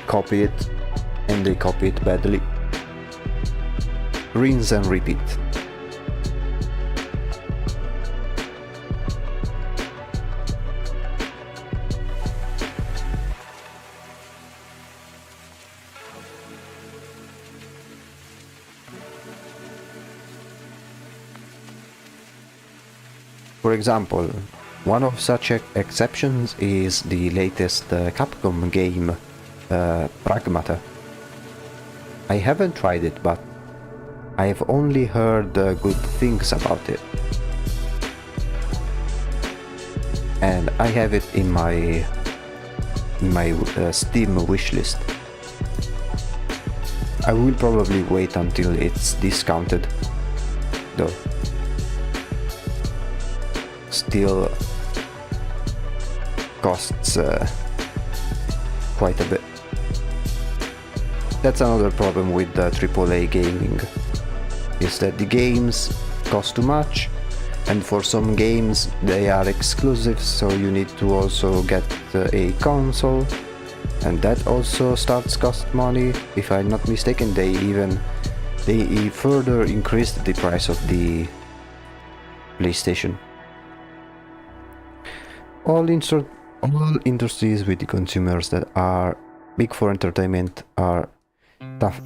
copy it, and they copy it badly. Rinse and repeat. For example, one of such exceptions is the latest Capcom game, Pragmata. I haven't tried it, but I have only heard good things about it. And I have it in my Steam wishlist. I will probably wait until it's discounted, though. Still costs quite a bit. That's another problem with AAA gaming, is that the games cost too much, and for some games they are exclusive, so you need to also get a console, and that also starts cost money. If I'm not mistaken, they further increased the price of the PlayStation. All industries with the consumers that are big for entertainment are tough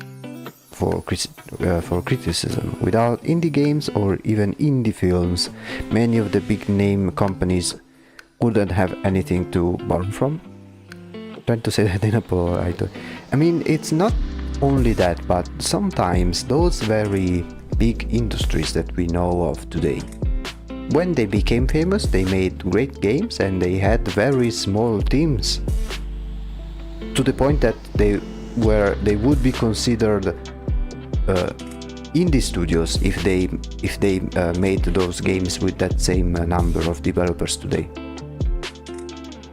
for criticism. Without indie games or even indie films, many of the big name companies wouldn't have anything to borrow from. I'm trying to say that in a polite way. I mean, it's not only that, but sometimes those very big industries that we know of today, when they became famous, they made great games and they had very small teams, to the point that they would be considered indie studios if they made those games with that same number of developers today.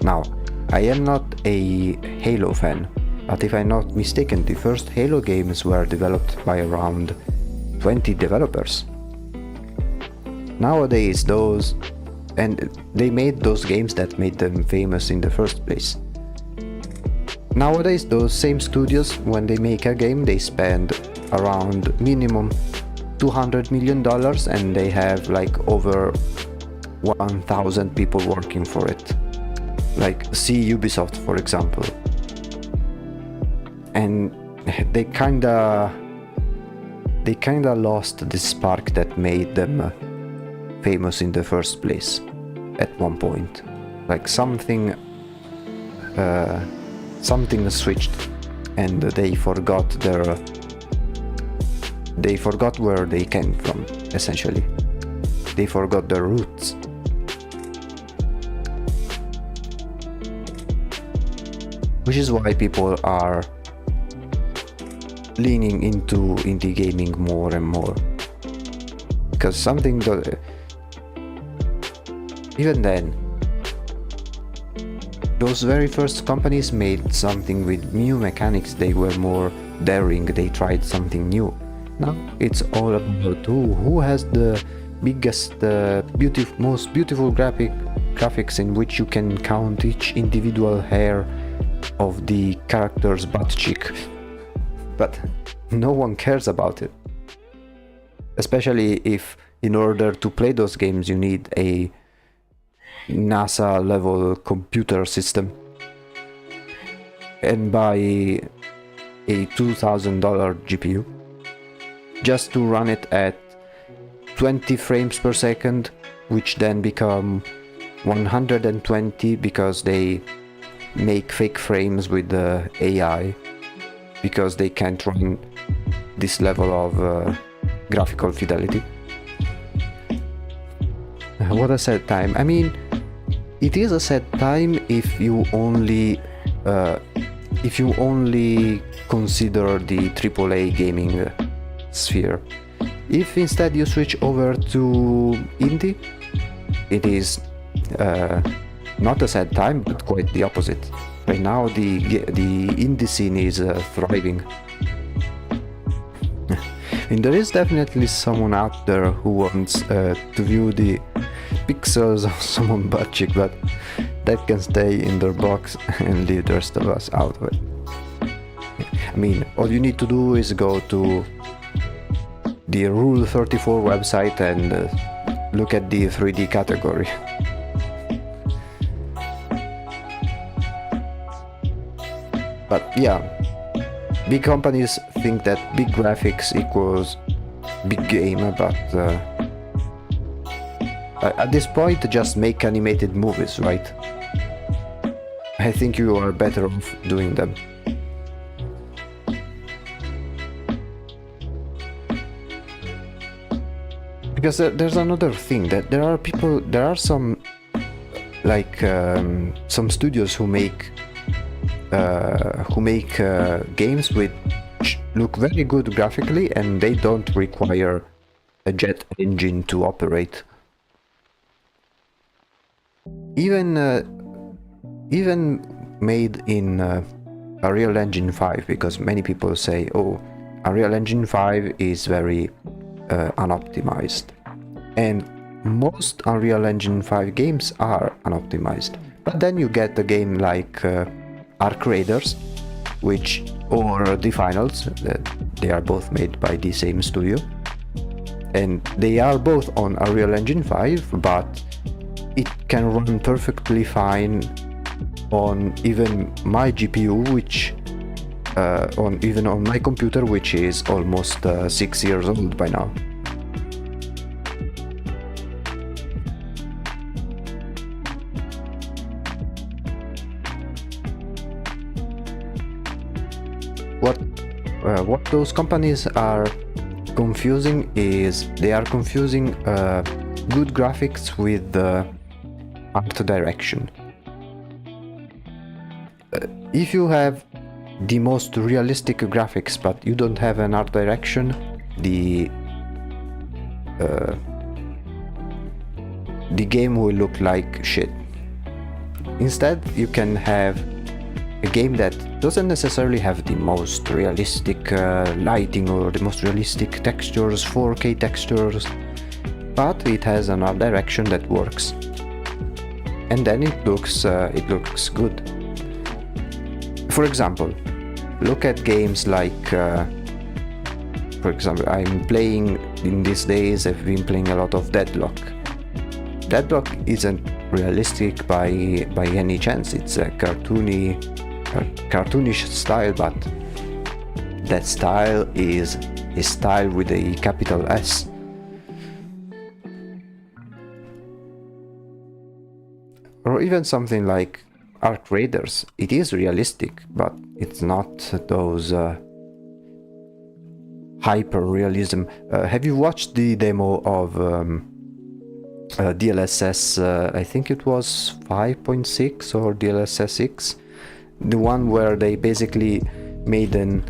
Now, I am not a Halo fan, but if I'm not mistaken, the first Halo games were developed by around 20 developers. Nowadays they made those games that made them famous in the first place. Nowadays those same studios, when they make a game, they spend around minimum $200 million, and they have like over 1,000 people working for it. Like see Ubisoft, for example. And they kinda lost the spark that made them famous in the first place at one point. Like something switched, and they forgot where they came from, essentially. They forgot their roots. Which is why people are leaning into indie gaming more and more. Because something that even then, those very first companies made something with new mechanics. They were more daring, they tried something new. Now it's all about who has the biggest, most beautiful graphics in which you can count each individual hair of the character's butt cheek. But no one cares about it. Especially if in order to play those games you need a NASA level computer system and buy a $2,000 GPU just to run it at 20 frames per second, which then become 120 because they make fake frames with the AI, because they can't run this level of graphical fidelity. What a sad time. I mean, it is a sad time if you only consider the AAA gaming sphere. If instead you switch over to indie, it is not a sad time, but quite the opposite. Right now the indie scene is thriving. And there is definitely someone out there who wants to view the pixels of someone butt cheek, but that can stay in their box and leave the rest of us out of it. I mean, all you need to do is go to the Rule 34 website and look at the 3D category. But yeah, big companies think that big graphics equals big game, but at this point just make animated movies, right? I think you are better off doing them. Because there's another thing, that there are some some studios who make games which look very good graphically, and they don't require a jet engine to operate. Even made in Unreal Engine 5, because many people say, oh, Unreal Engine 5 is very unoptimized, and most Unreal Engine 5 games are unoptimized. But then you get a game like Arc Raiders, or The Finals, they are both made by the same studio, and they are both on Unreal Engine 5, but it can run perfectly fine on even my GPU, which on my computer, which is almost 6 years old by now. What those companies are confusing is they are confusing good graphics with art direction. If you have the most realistic graphics but you don't have an art direction, the game will look like shit. Instead, you can have a game that doesn't necessarily have the most realistic lighting or the most realistic textures, 4K textures, but it has an art direction that works, and then it looks good. For example, look at games like, for example, I'm playing in these days, I've been playing a lot of Deadlock. Deadlock isn't realistic by any chance. It's a cartoonish style, but that style is a style with a capital S. Or even something like Arc Raiders. It is realistic, but it's not those hyper realism. Have you watched the demo of DLSS? I think it was 5.6 or DLSS 6. The one where they basically made an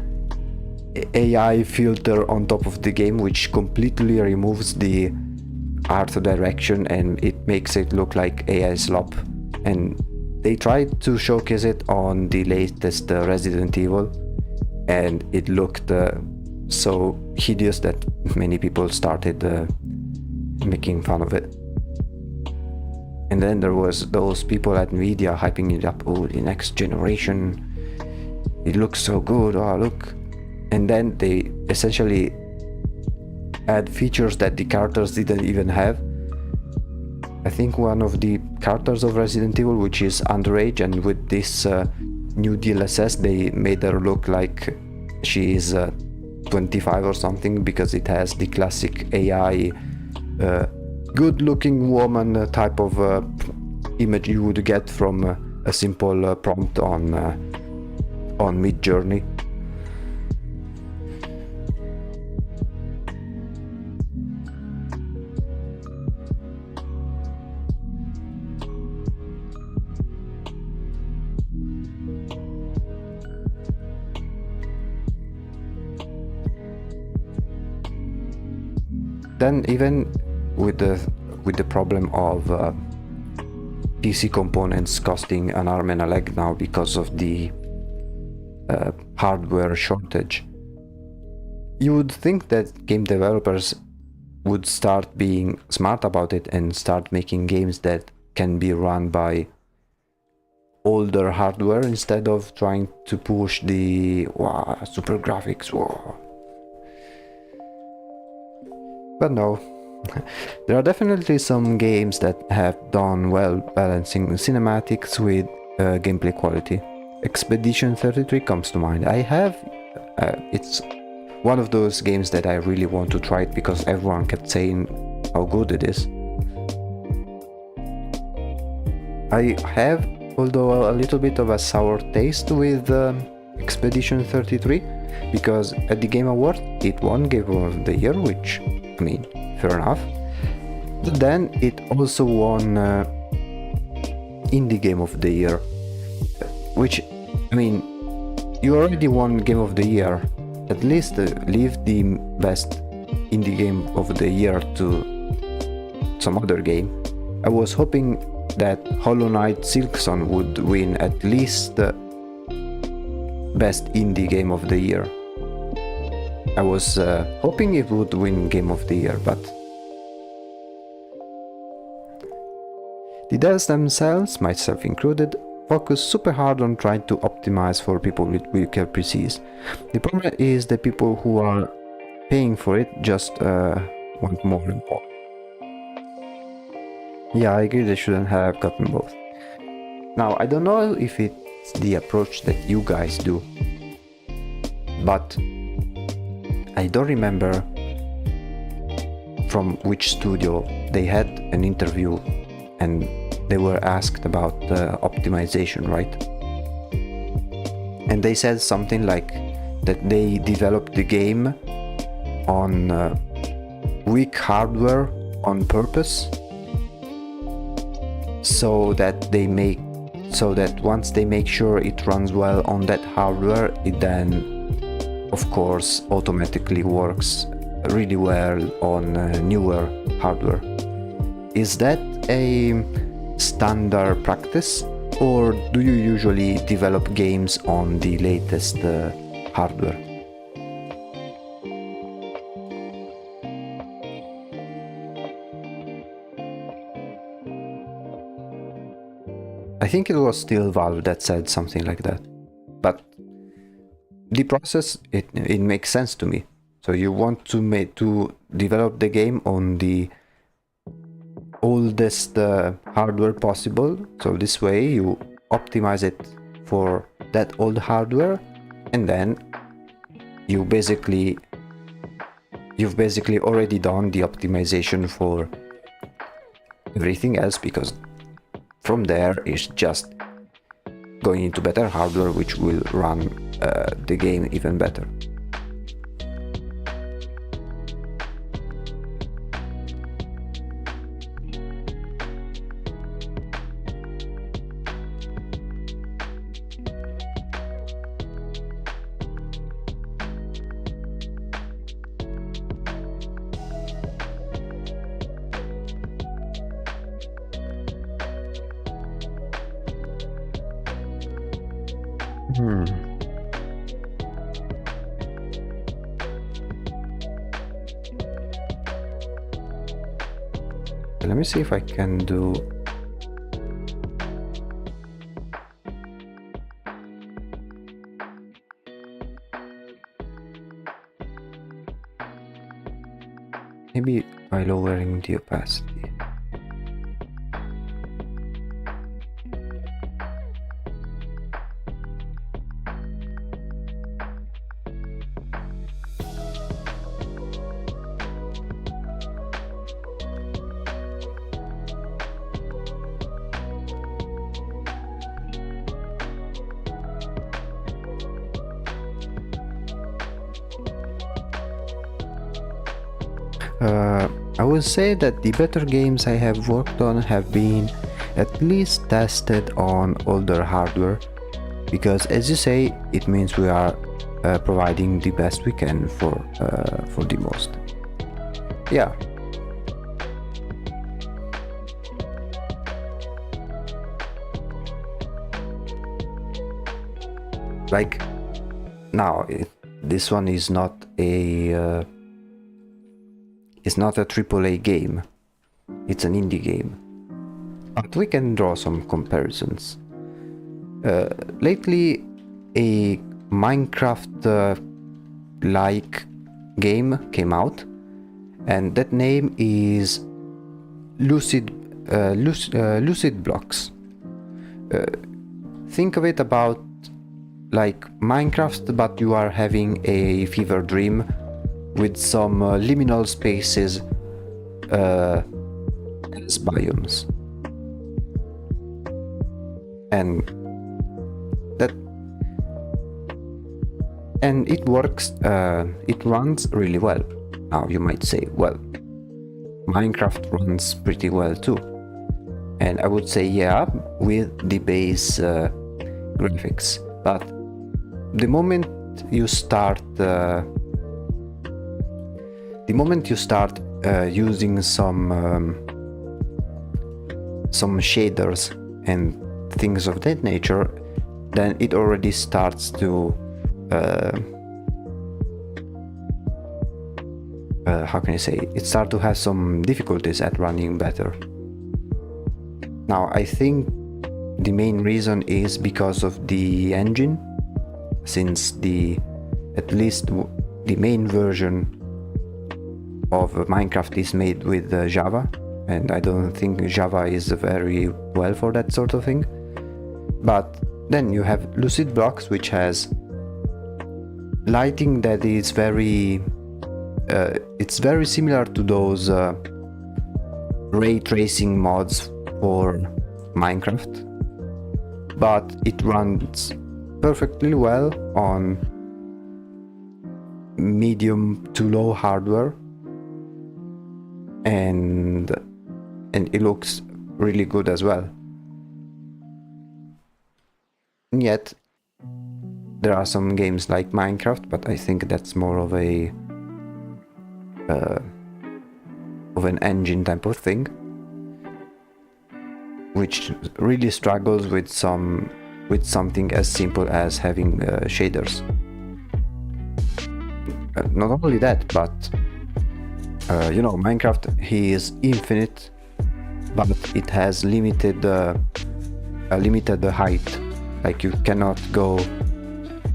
AI filter on top of the game, which completely removes the art direction and it makes it look like AI slop. And they tried to showcase it on the latest Resident Evil, and it looked so hideous that many people started making fun of it. And then there was those people at Nvidia hyping it up, oh, the next generation, it looks so good, oh look. And then they essentially add features that the characters didn't even have. I think one of the characters of Resident Evil, which is underage, and with this new DLSS they made her look like she is 25 or something, because it has the classic AI good-looking woman type of image you would get from a simple prompt on Midjourney. Then even with the problem of PC components costing an arm and a leg now because of the hardware shortage, you would think that game developers would start being smart about it and start making games that can be run by older hardware instead of trying to push the super graphics. But no, there are definitely some games that have done well balancing cinematics with gameplay quality. Expedition 33 comes to mind. It's one of those games that I really want to try it because everyone kept saying how good it is. I have, although a little bit of a sour taste with Expedition 33, because at the Game Award it won Game of the Year, which, I mean, fair enough. But then it also won Indie Game of the Year, which, I mean, you already won Game of the Year. At least leave the best indie game of the year to some other game. I was hoping that Hollow Knight Silksong would win at least the best indie game of the year. I was hoping it would win Game of the Year, but the devs themselves, myself included, focus super hard on trying to optimize for people with weaker PCs. The problem is the people who are paying for it just want more and more. Yeah, I agree they shouldn't have gotten both. Now, I don't know if it's the approach that you guys do, but I don't remember from which studio they had an interview and they were asked about optimization, right? And they said something like that they developed the game on weak hardware on purpose, so that once they make sure it runs well on that hardware, it then of course automatically works really well on newer hardware. Is that a standard practice, or do you usually develop games on the latest hardware? I think it was still Valve that said something like that, but the process, it makes sense to me. So you want to develop the game on the oldest hardware possible, so this way you optimize it for that old hardware, and then you've basically already done the optimization for everything else, because from there it's just going into better hardware which will run the game even better. Let me see if I can do... maybe by lowering the opacity. I would say that the better games I have worked on have been at least tested on older hardware, because as you say, it means we are providing the best we can for the most. Yeah. Like now, this one is not a AAA game. It's an indie game. But we can draw some comparisons. Lately, a Minecraft-like game came out, and that name is Lucid Blocks. Think of it about like Minecraft, but you are having a fever dream with some liminal spaces as biomes. And it works, it runs really well. Now you might say, well, Minecraft runs pretty well too. And I would say, yeah, with the base graphics. But the moment you start using some shaders and things of that nature, then it already starts to how can I say, it starts to have some difficulties at running better. Now I think the main reason is because of the engine, since at least the main version of Minecraft is made with Java, and I don't think Java is very well for that sort of thing. But then you have Lucid Blocks, which has lighting that is very it's very similar to those ray tracing mods for Minecraft, but it runs perfectly well on medium to low hardware, and it looks really good as well. And yet there are some games like Minecraft, but I think that's more of an engine type of thing, which really struggles with something as simple as having shaders. Not only that, but Minecraft is infinite, but it has limited height. Like you cannot go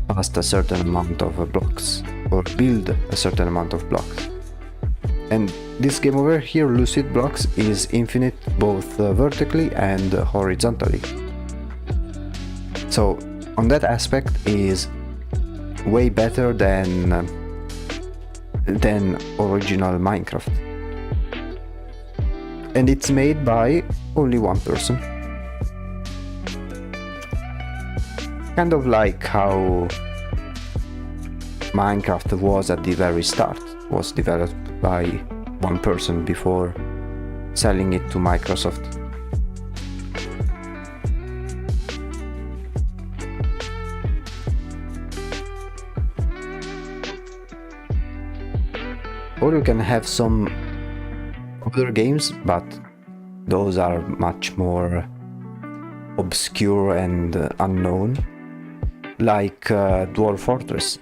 past a certain amount of blocks or build a certain amount of blocks. And this game over here, Lucid Blocks, is infinite both vertically and horizontally. So on that aspect is way better than original Minecraft. And it's made by only one person. Kind of like how Minecraft was at the very start, was developed by one person before selling it to Microsoft. Or you can have some other games, but those are much more obscure and unknown, like Dwarf Fortress.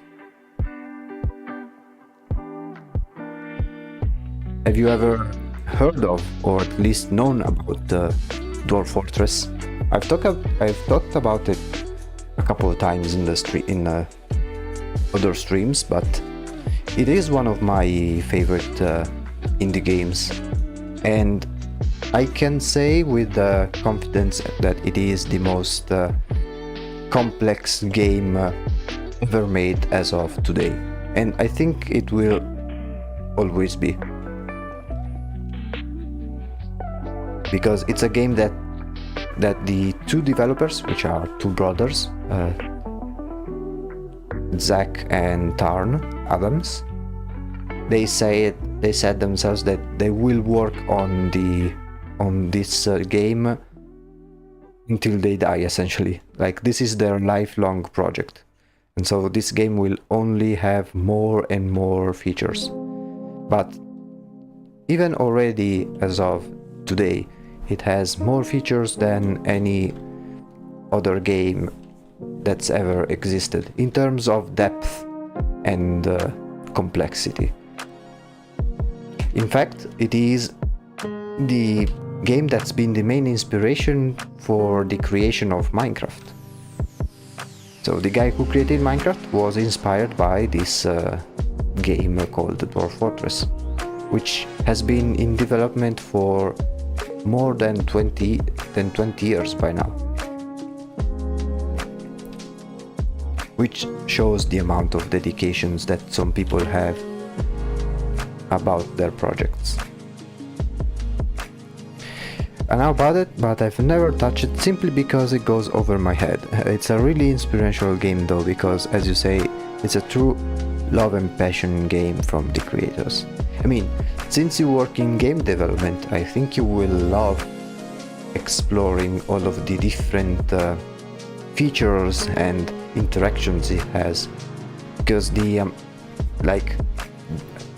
Have you ever heard of, or at least known about Dwarf Fortress? I've talked about it a couple of times in other streams, but it is one of my favorite indie games, and I can say with confidence that it is the most complex game ever made as of today, and I think it will always be, because it's a game that the two developers, which are two brothers, Zach and Tarn Adams, they said themselves that they will work on this game until they die, essentially. Like, this is their lifelong project, and so this game will only have more and more features. But even already, as of today, it has more features than any other game that's ever existed in terms of depth and complexity. In fact, it is the game that's been the main inspiration for the creation of Minecraft. So the guy who created Minecraft was inspired by this game called Dwarf Fortress, which has been in development for more than 20 years by now. Which shows the amount of dedications that some people have about their projects. I know about it, but I've never touched it simply because it goes over my head. It's a really inspirational game though, because as you say, it's a true love and passion game from the creators. I mean, since you work in game development, I think you will love exploring all of the different features and interactions it has, because the like,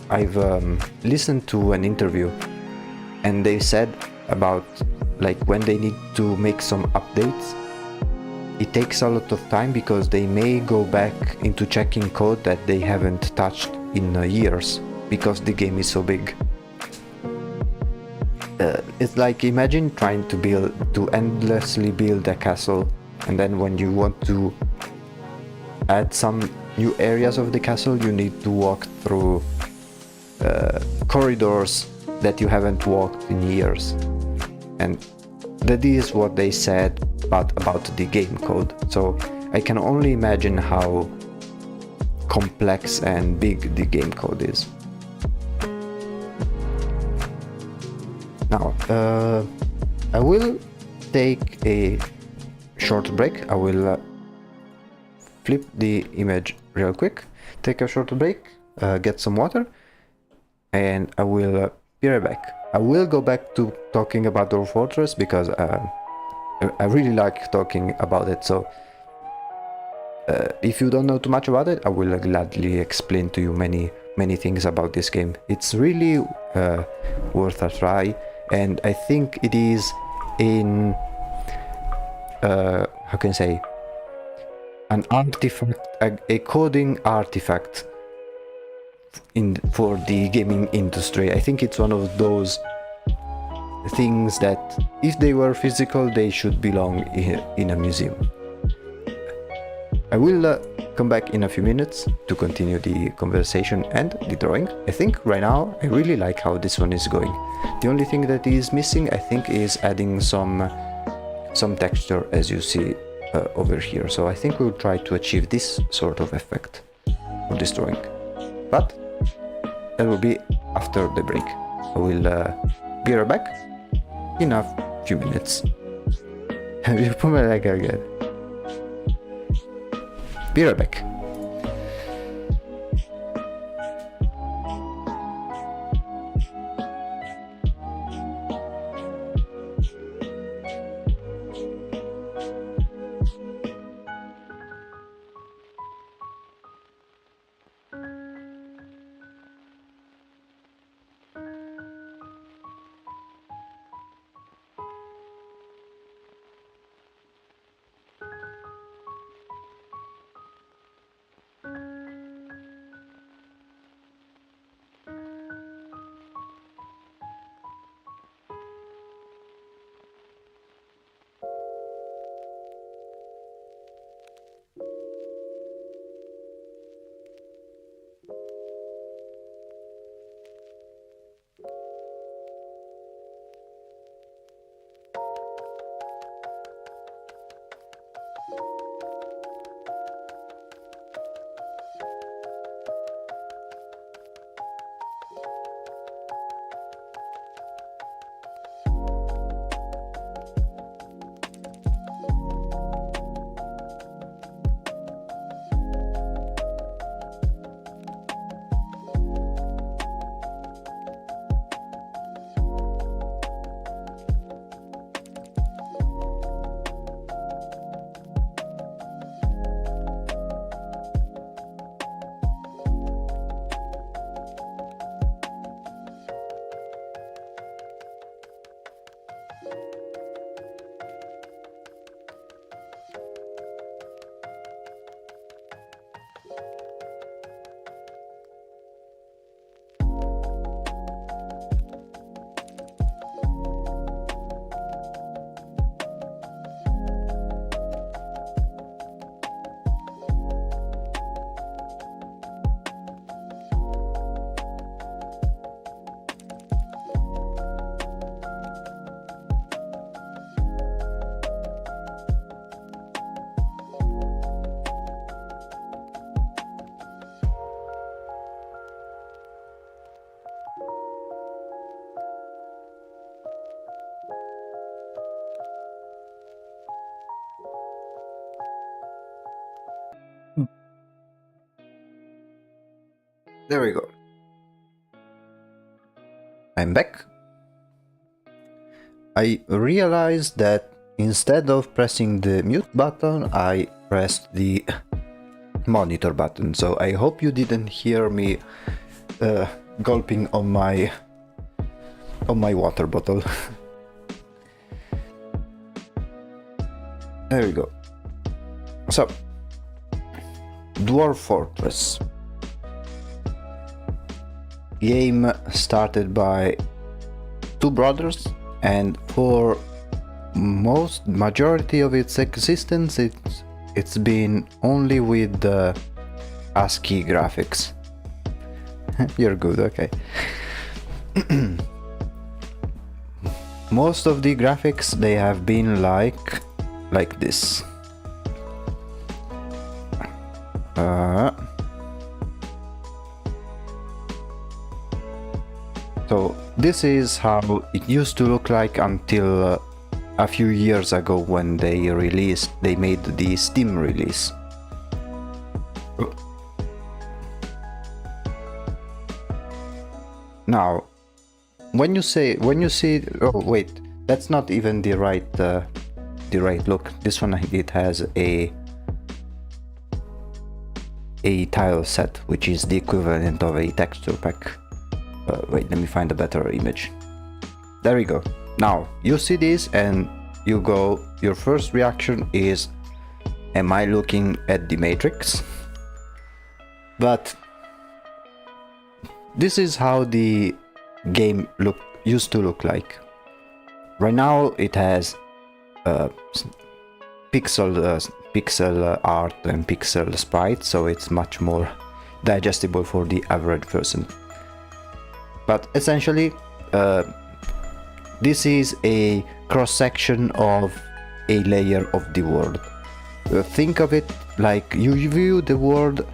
I've listened to an interview and they said about like when they need to make some updates, it takes a lot of time because they may go back into checking code that they haven't touched in years because the game is so big. It's like, imagine trying to endlessly build a castle, and then when you want to add some new areas of the castle, you need to walk through corridors that you haven't walked in years. And that is what they said about the game code. So I can only imagine how complex and big the game code is. Now, I will take a short break. I will flip the image real quick, take a short break, get some water, and I will be right back. I will go back to talking about Dwarf Fortress because I really like talking about it. So if you don't know too much about it, I will gladly explain to you many things about this game. It's really worth a try, and I think it is in how can I say, an artifact, a coding artifact for the gaming industry. I think it's one of those things that if they were physical, they should belong in a museum. I will come back in a few minutes to continue the conversation and the drawing. I think right now I really like how this one is going. The only thing that is missing, I think, is adding some texture, as you see over here. So I think we'll try to achieve this sort of effect for this drawing. But that will be after the break. I will be right back in a few minutes. You put my leg again. Be right back. There we go. I'm back. I realized that instead of pressing the mute button, I pressed the monitor button. So I hope you didn't hear me gulping on my water bottle. There we go. So, Dwarf Fortress. Game started by two brothers, and for majority of its existence it's been only with the ASCII graphics. You're good, okay. Most of the graphics, they have been like this. So this is how it used to look like until a few years ago when they made the Steam release. Now, when you see, oh wait, that's not even the right look. This one, it has a tile set, which is the equivalent of a texture pack. Wait, let me find a better image. There we go. Now you see this and you go, your first reaction is, am I looking at the Matrix? But this is how the game used to look like. Right now it has pixel art and pixel sprites, so it's much more digestible for the average person. But essentially, this is a cross-section of a layer of the world. Think of it like you view the world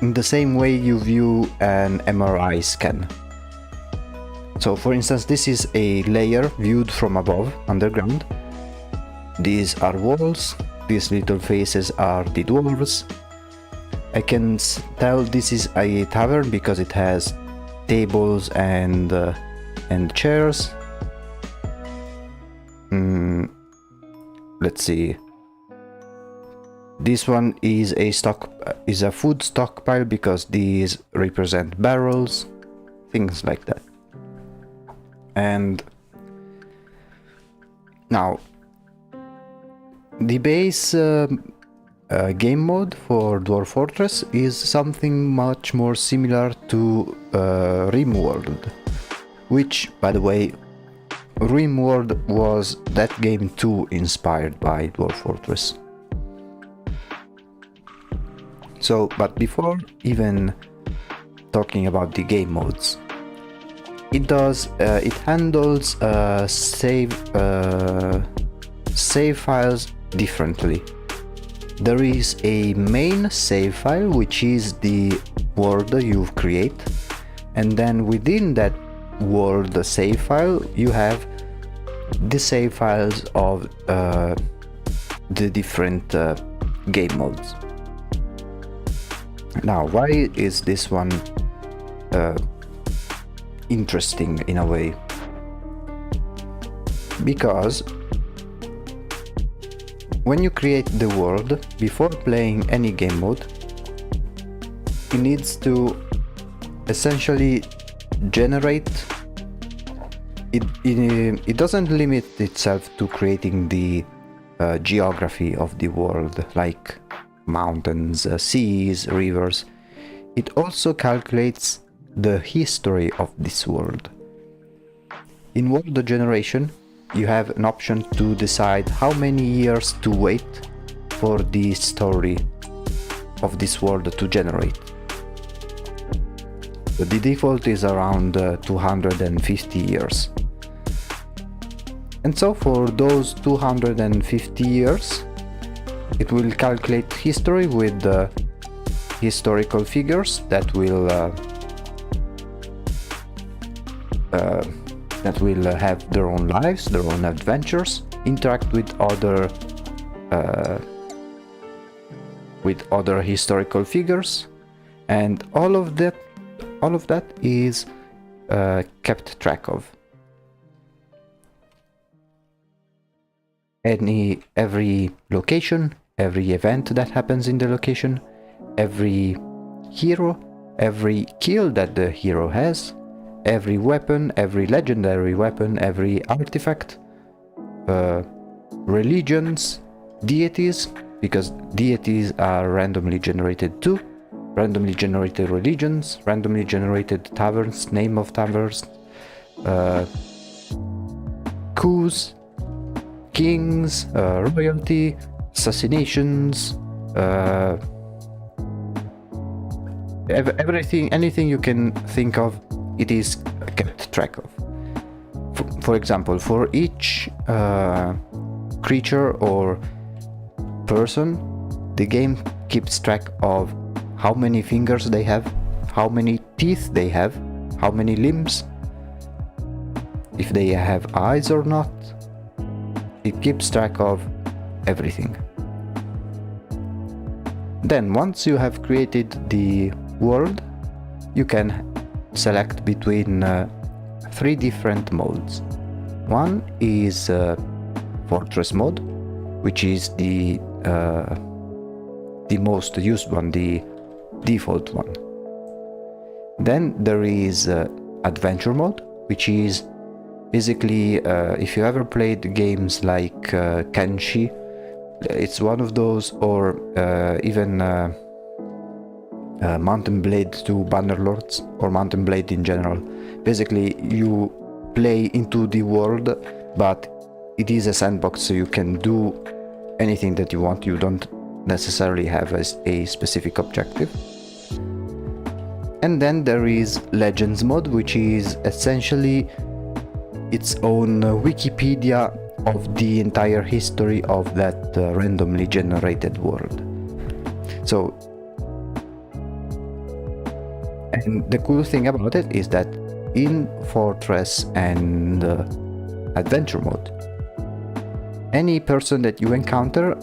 in the same way you view an MRI scan. So for instance, this is a layer viewed from above, underground. These are walls, these little faces are the dwarves. I can tell this is a tavern because it has tables and chairs. Let's see. This one is a food stockpile because these represent barrels, things like that. And now the base game mode for Dwarf Fortress is something much more similar to RimWorld, which, by the way, RimWorld was that game too inspired by Dwarf Fortress. So, but before even talking about the game modes, it handles save files differently. There is a main save file, which is the world you create, and then within that world save file you have the save files of the different game modes. Now, why is this one interesting in a way? Because when you create the world, before playing any game mode, it needs to essentially generate it doesn't limit itself to creating the geography of the world, like mountains, seas, rivers. It also calculates the history of this world. In World Generation, you have an option to decide how many years to wait for the story of this world to generate. The default is around 250 years. And so for those 250 years, it will calculate history with historical figures that will have their own lives, their own adventures, interact with other historical figures, and all of that is kept track of. Every location, every event that happens in the location, every hero, every kill that the hero has, every weapon, every legendary weapon, every artifact, religions, deities, because deities are randomly generated too, randomly generated religions, randomly generated taverns, name of taverns, coups, kings, royalty, assassinations, everything, anything you can think of, it is kept track of. For example, for each creature or person, the game keeps track of how many fingers they have, how many teeth they have, how many limbs, if they have eyes or not. It keeps track of everything. Then once you have created the world, you can select between 3 different modes. One is Fortress mode, which is the most used one, the default one. Then there is Adventure mode, which is basically, if you ever played games like Kenshi, it's one of those, or even Mountain Blade 2 Bannerlords, or Mountain Blade in general. Basically, you play into the world, but it is a sandbox, so you can do anything that you want. You don't necessarily have a specific objective. And then there is Legends mode, which is essentially its own Wikipedia of the entire history of that randomly generated world. So, and the cool thing about it is that in Fortress and Adventure mode, any person that you encounter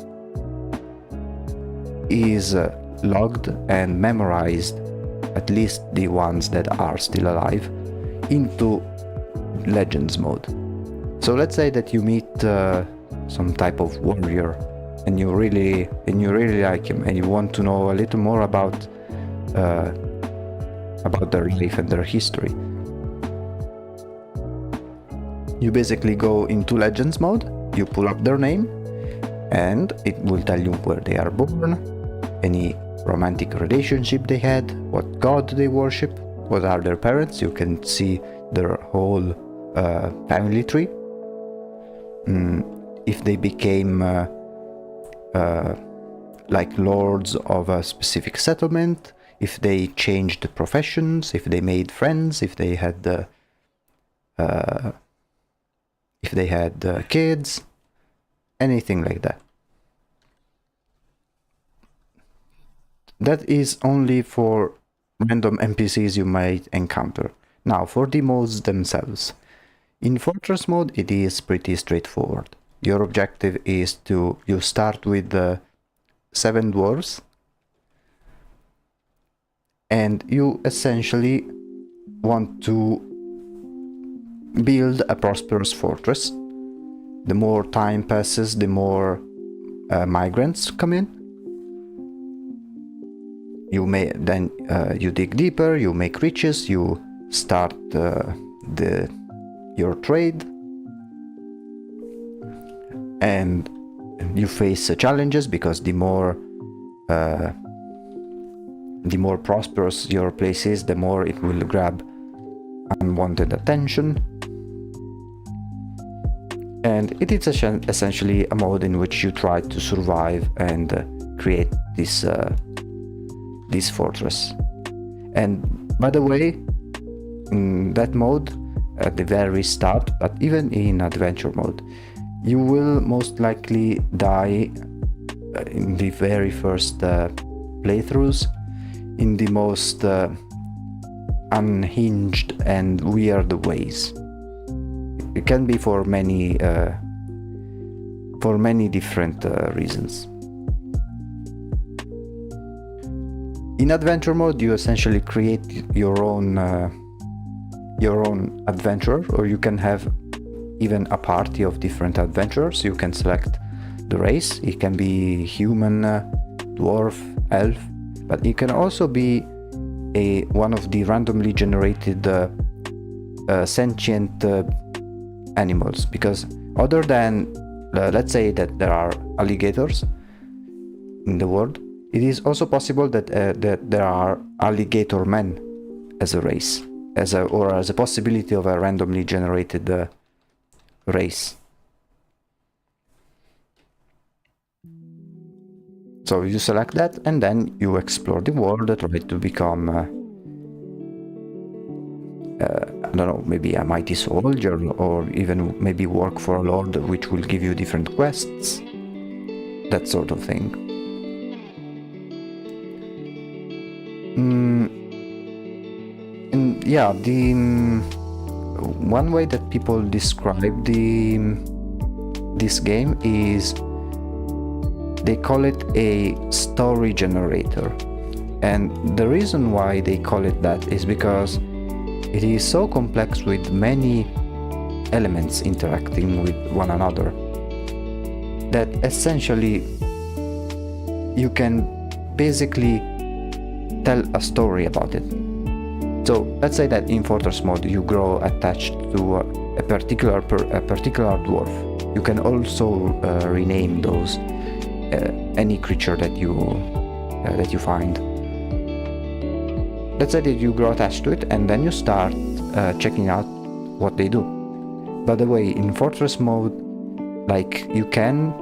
is logged and memorized, at least the ones that are still alive, into Legends mode. So let's say that you meet some type of warrior and you really like him, and you want to know a little more about their life and their history. You basically go into Legends mode, you pull up their name, and it will tell you where they are born, any romantic relationship they had, what god they worship, what are their parents. You can see their whole family tree. If they became like lords of a specific settlement, if they changed professions, if they made friends, if they had kids, anything like that. That is only for random NPCs you might encounter. Now, for the modes themselves. In Fortress mode, it is pretty straightforward. Your objective is you start with 7 dwarves, and you essentially want to build a prosperous fortress. The more time passes, the more migrants come in. You you dig deeper, you make riches, you start your trade, and you face challenges because the more prosperous your place is, the more it will grab unwanted attention. And it is essentially a mode in which you try to survive and create this fortress. And by the way, in that mode, at the very start, but even in adventure mode, you will most likely die in the very first playthroughs in the most unhinged and weird ways. It can be for many different reasons. In adventure mode, you essentially create your own adventurer, or you can have even a party of different adventurers. You can select the race. It can be human, dwarf, elf, but it can also be one of the randomly generated sentient animals, because other than let's say that there are alligators in the world, it is also possible that there are alligator men as a race, or as a possibility of a randomly generated race. So you select that, and then you explore the world, try to become I don't know, maybe a mighty soldier, or even maybe work for a lord, which will give you different quests, that sort of thing. And yeah, the one way that people describe this game is they call it a story generator. And the reason why they call it that is because it is so complex, with many elements interacting with one another, that essentially you can basically tell a story about it. So let's say that in Fortress mode you grow attached to a particular dwarf. You can also rename those any creature that you find. Let's say that you grow attached to it, and then you start checking out what they do. By the way, in Fortress mode, like, you can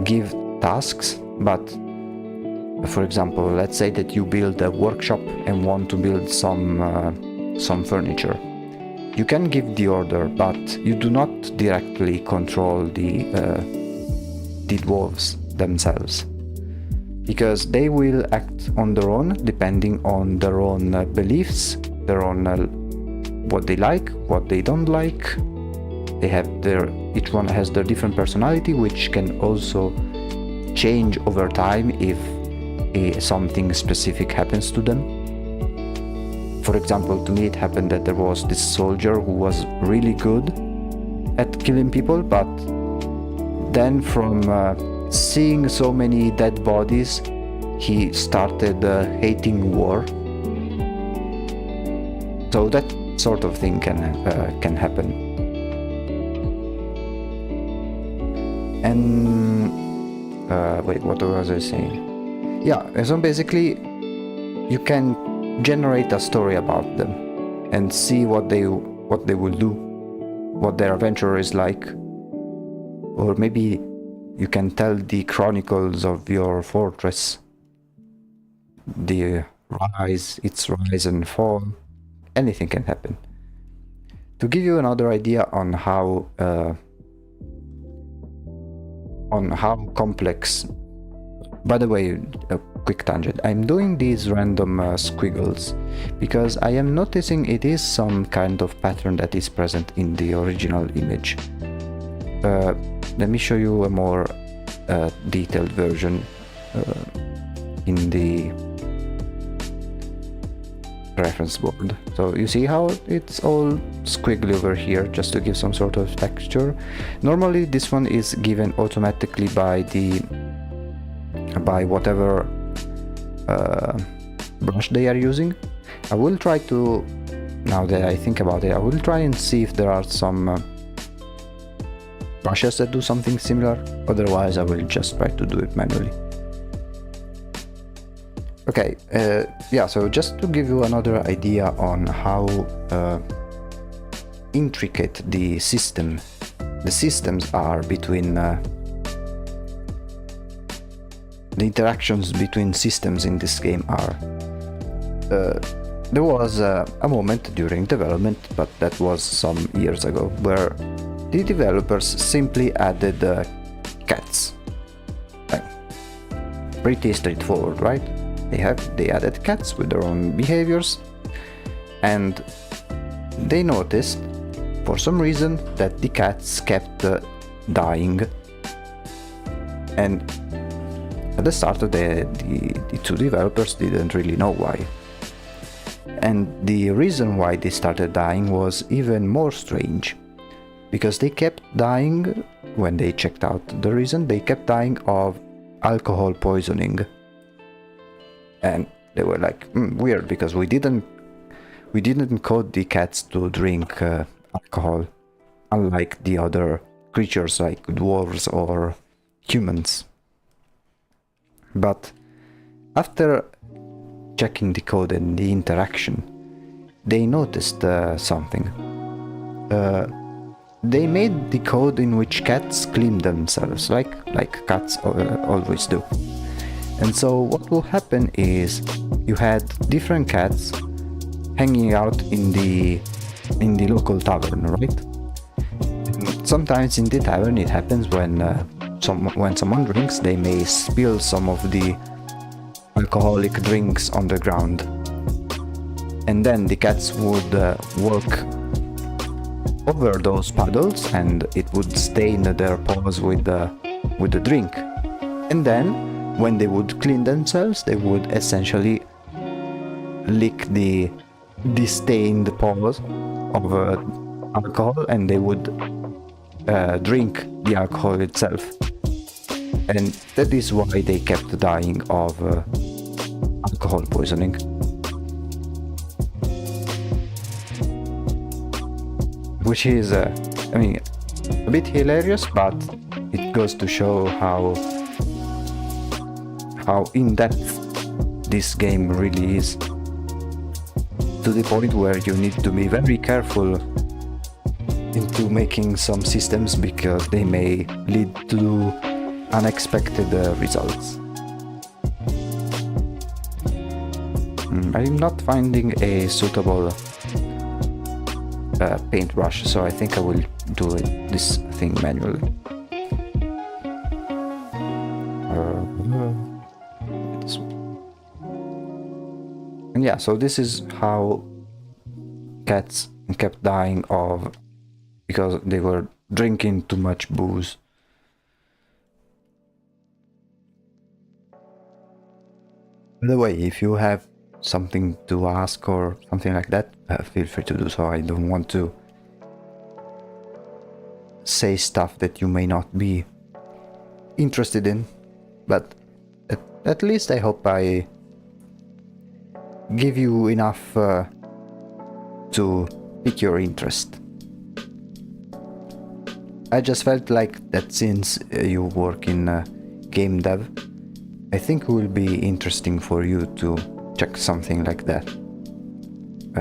give tasks, but for example, let's say that you build a workshop and want to build some furniture. You can give the order, but you do not directly control the dwarves themselves, because they will act on their own, depending on their own beliefs, their own what they like, what they don't like. They have each one has their different personality, which can also change over time if something specific happens to them. For example, to me it happened that there was this soldier who was really good at killing people, but then from seeing so many dead bodies, he started hating war. So that sort of thing can happen. And wait, what was I saying? Yeah, so basically you can generate a story about them and see what they will do, what their adventure is like. Or maybe you can tell the chronicles of your fortress, its rise and fall. Anything can happen. To give you another idea on how complex. By the way, a quick tangent. I'm doing these random squiggles because I am noticing it is some kind of pattern that is present in the original image. Let me show you a more detailed version in the reference board. So you see how it's all squiggly over here, just to give some sort of texture. Normally this one is given automatically by whatever brush they are using. I will try to now that I think about it, I will try and see if there are some brushes that do something similar. Otherwise, I will just try to do it manually. Okay, yeah, so just to give you another idea on how intricate the systems are between the interactions between systems in this game are. There was a moment during development, but that was some years ago, where the developers simply added cats. Like, pretty straightforward, right? They added cats with their own behaviors, and they noticed for some reason that the cats kept dying. And at the start, the two developers didn't really know why. And the reason why they started dying was even more strange, because they kept dying, when they checked out the reason, they kept dying of alcohol poisoning. And they were like, weird, because we didn't code the cats to drink alcohol, unlike the other creatures like dwarves or humans. But after checking the code and the interaction, they noticed something. They made the code in which cats clean themselves, like cats always do. And so what will happen is you had different cats hanging out in the local tavern, right? And sometimes in the tavern it happens when someone drinks, they may spill some of the alcoholic drinks on the ground, and then the cats would walk over those puddles and it would stain their paws with the drink. And then when they would clean themselves, they would essentially lick the stained paws of alcohol, and they would drink the alcohol itself. And that is why they kept dying of alcohol poisoning. Which is, I mean, a bit hilarious, but it goes to show how in-depth this game really is, to the point where you need to be very careful into making some systems, because they may lead to unexpected results. I'm not finding a suitable paintbrush, so I think I will do this thing manually. And yeah, so this is how cats kept dying of, because they were drinking too much booze. By the way, if you have something to ask or something like that, feel free to do so. I don't want to say stuff that you may not be interested in, but at least I hope I give you enough to pique your interest. I just felt like that since you work in game dev, I think it will be interesting for you to check something like that.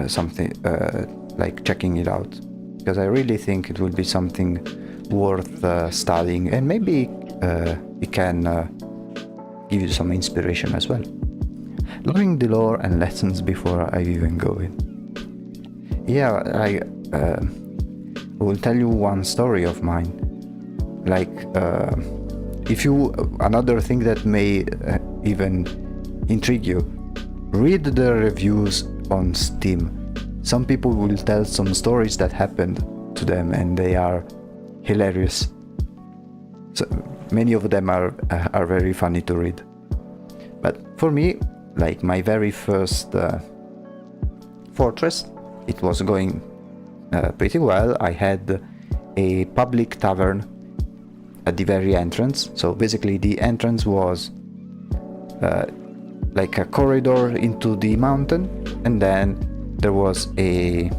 Something like checking it out. Because I really think it will be something worth studying, and maybe it can give you some inspiration as well. Learning the lore and lessons before I even go in. Yeah, I will tell you one story of mine. Like, another thing that may even intrigue you, read the reviews on Steam. Some people will tell some stories that happened to them, and they are hilarious. So many of them are very funny to read. But for me, like my very first fortress, it was going pretty well. I had a public tavern at the very entrance. So basically the entrance was like a corridor into the mountain, and then there was a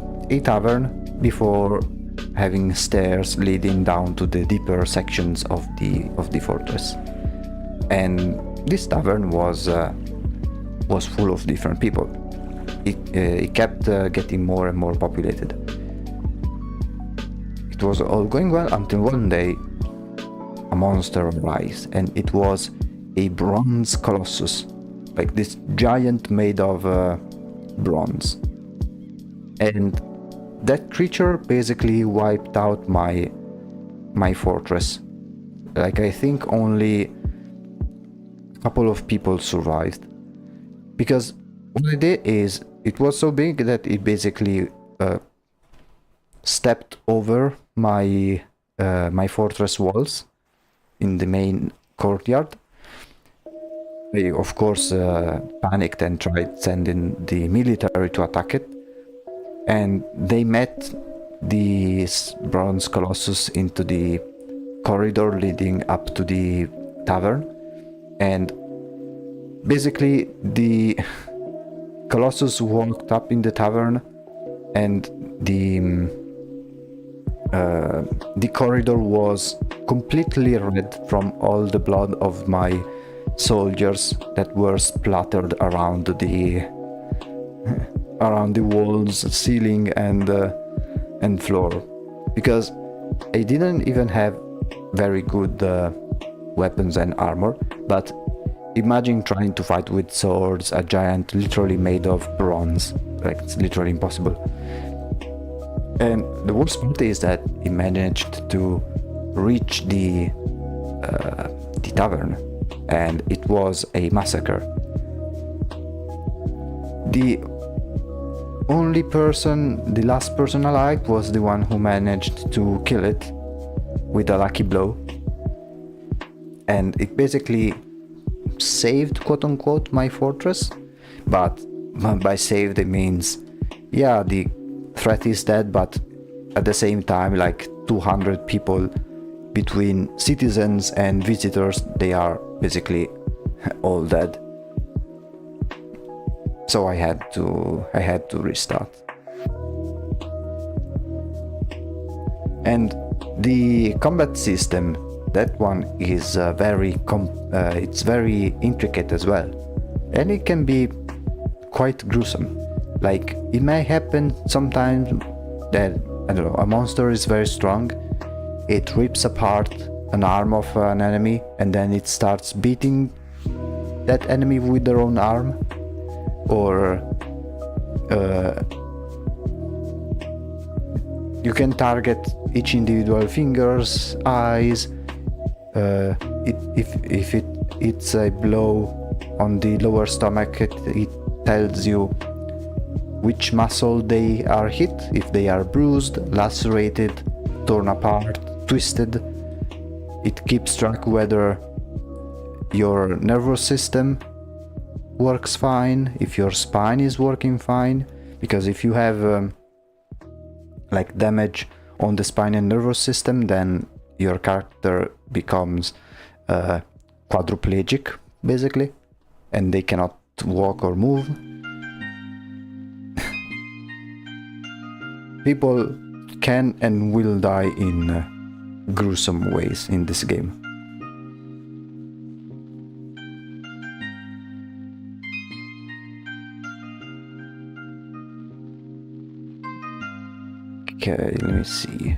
tavern before having stairs leading down to the deeper sections of the fortress. And this tavern was full of different people. It kept getting more and more populated. It was all going well until one day a monster arose, and it was a bronze colossus, like this giant made of bronze. And that creature basically wiped out my fortress. Like, I think only a couple of people survived, because what it did is it was so big that it basically stepped over my fortress walls in the main courtyard. I, of course, panicked and tried sending the military to attack it, and they met the bronze colossus into the corridor leading up to the tavern, and basically the colossus walked up in the tavern, and the corridor was completely red from all the blood of my soldiers that were splattered around the walls, ceiling, and floor, because I didn't even have very good weapons and armor. But imagine trying to fight with swords, a giant literally made of bronze. Like, it's literally impossible. And the worst part is that he managed to reach the tavern, and it was a massacre. The last person alive was the one who managed to kill it with a lucky blow, and it basically saved, quote unquote, my fortress. But by saved it means, yeah, the threat is dead, but at the same time, like 200 people between citizens and visitors, they are basically all dead. So I had to restart. And the combat system, that one is it's very intricate as well, and it can be quite gruesome. Like, it may happen sometimes that, I don't know, a monster is very strong, it rips apart an arm of an enemy, and then it starts beating that enemy with their own arm. Or you can target each individual fingers, eyes. If it's a blow on the lower stomach, it tells you which muscle they are hit, if they are bruised, lacerated, torn apart, twisted. It keeps track whether your nervous system works fine, if your spine is working fine, because if you have like damage on the spine and nervous system, then your character becomes quadriplegic basically, and they cannot walk or move. People can and will die in gruesome ways in this game. Okay, let me see.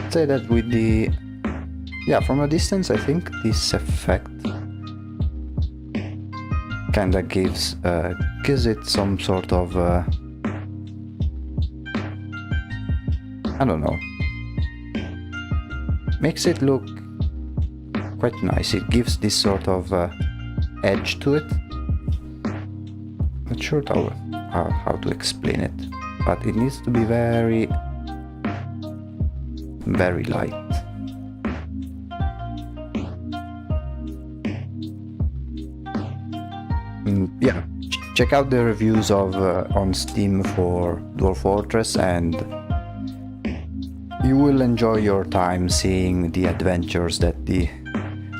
Say that with the... yeah, from a distance I think this effect kinda gives it some sort of... I don't know. Makes it look quite nice. It gives this sort of edge to it. Not sure how to explain it, but it needs to be very, very light. Yeah, check out the reviews of on Steam for Dwarf Fortress, and you will enjoy your time seeing the adventures that the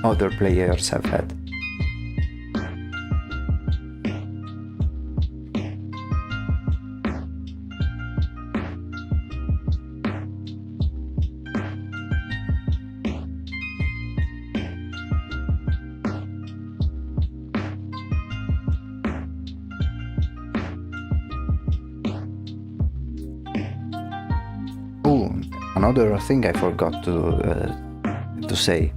other players have had. another thing I forgot to say.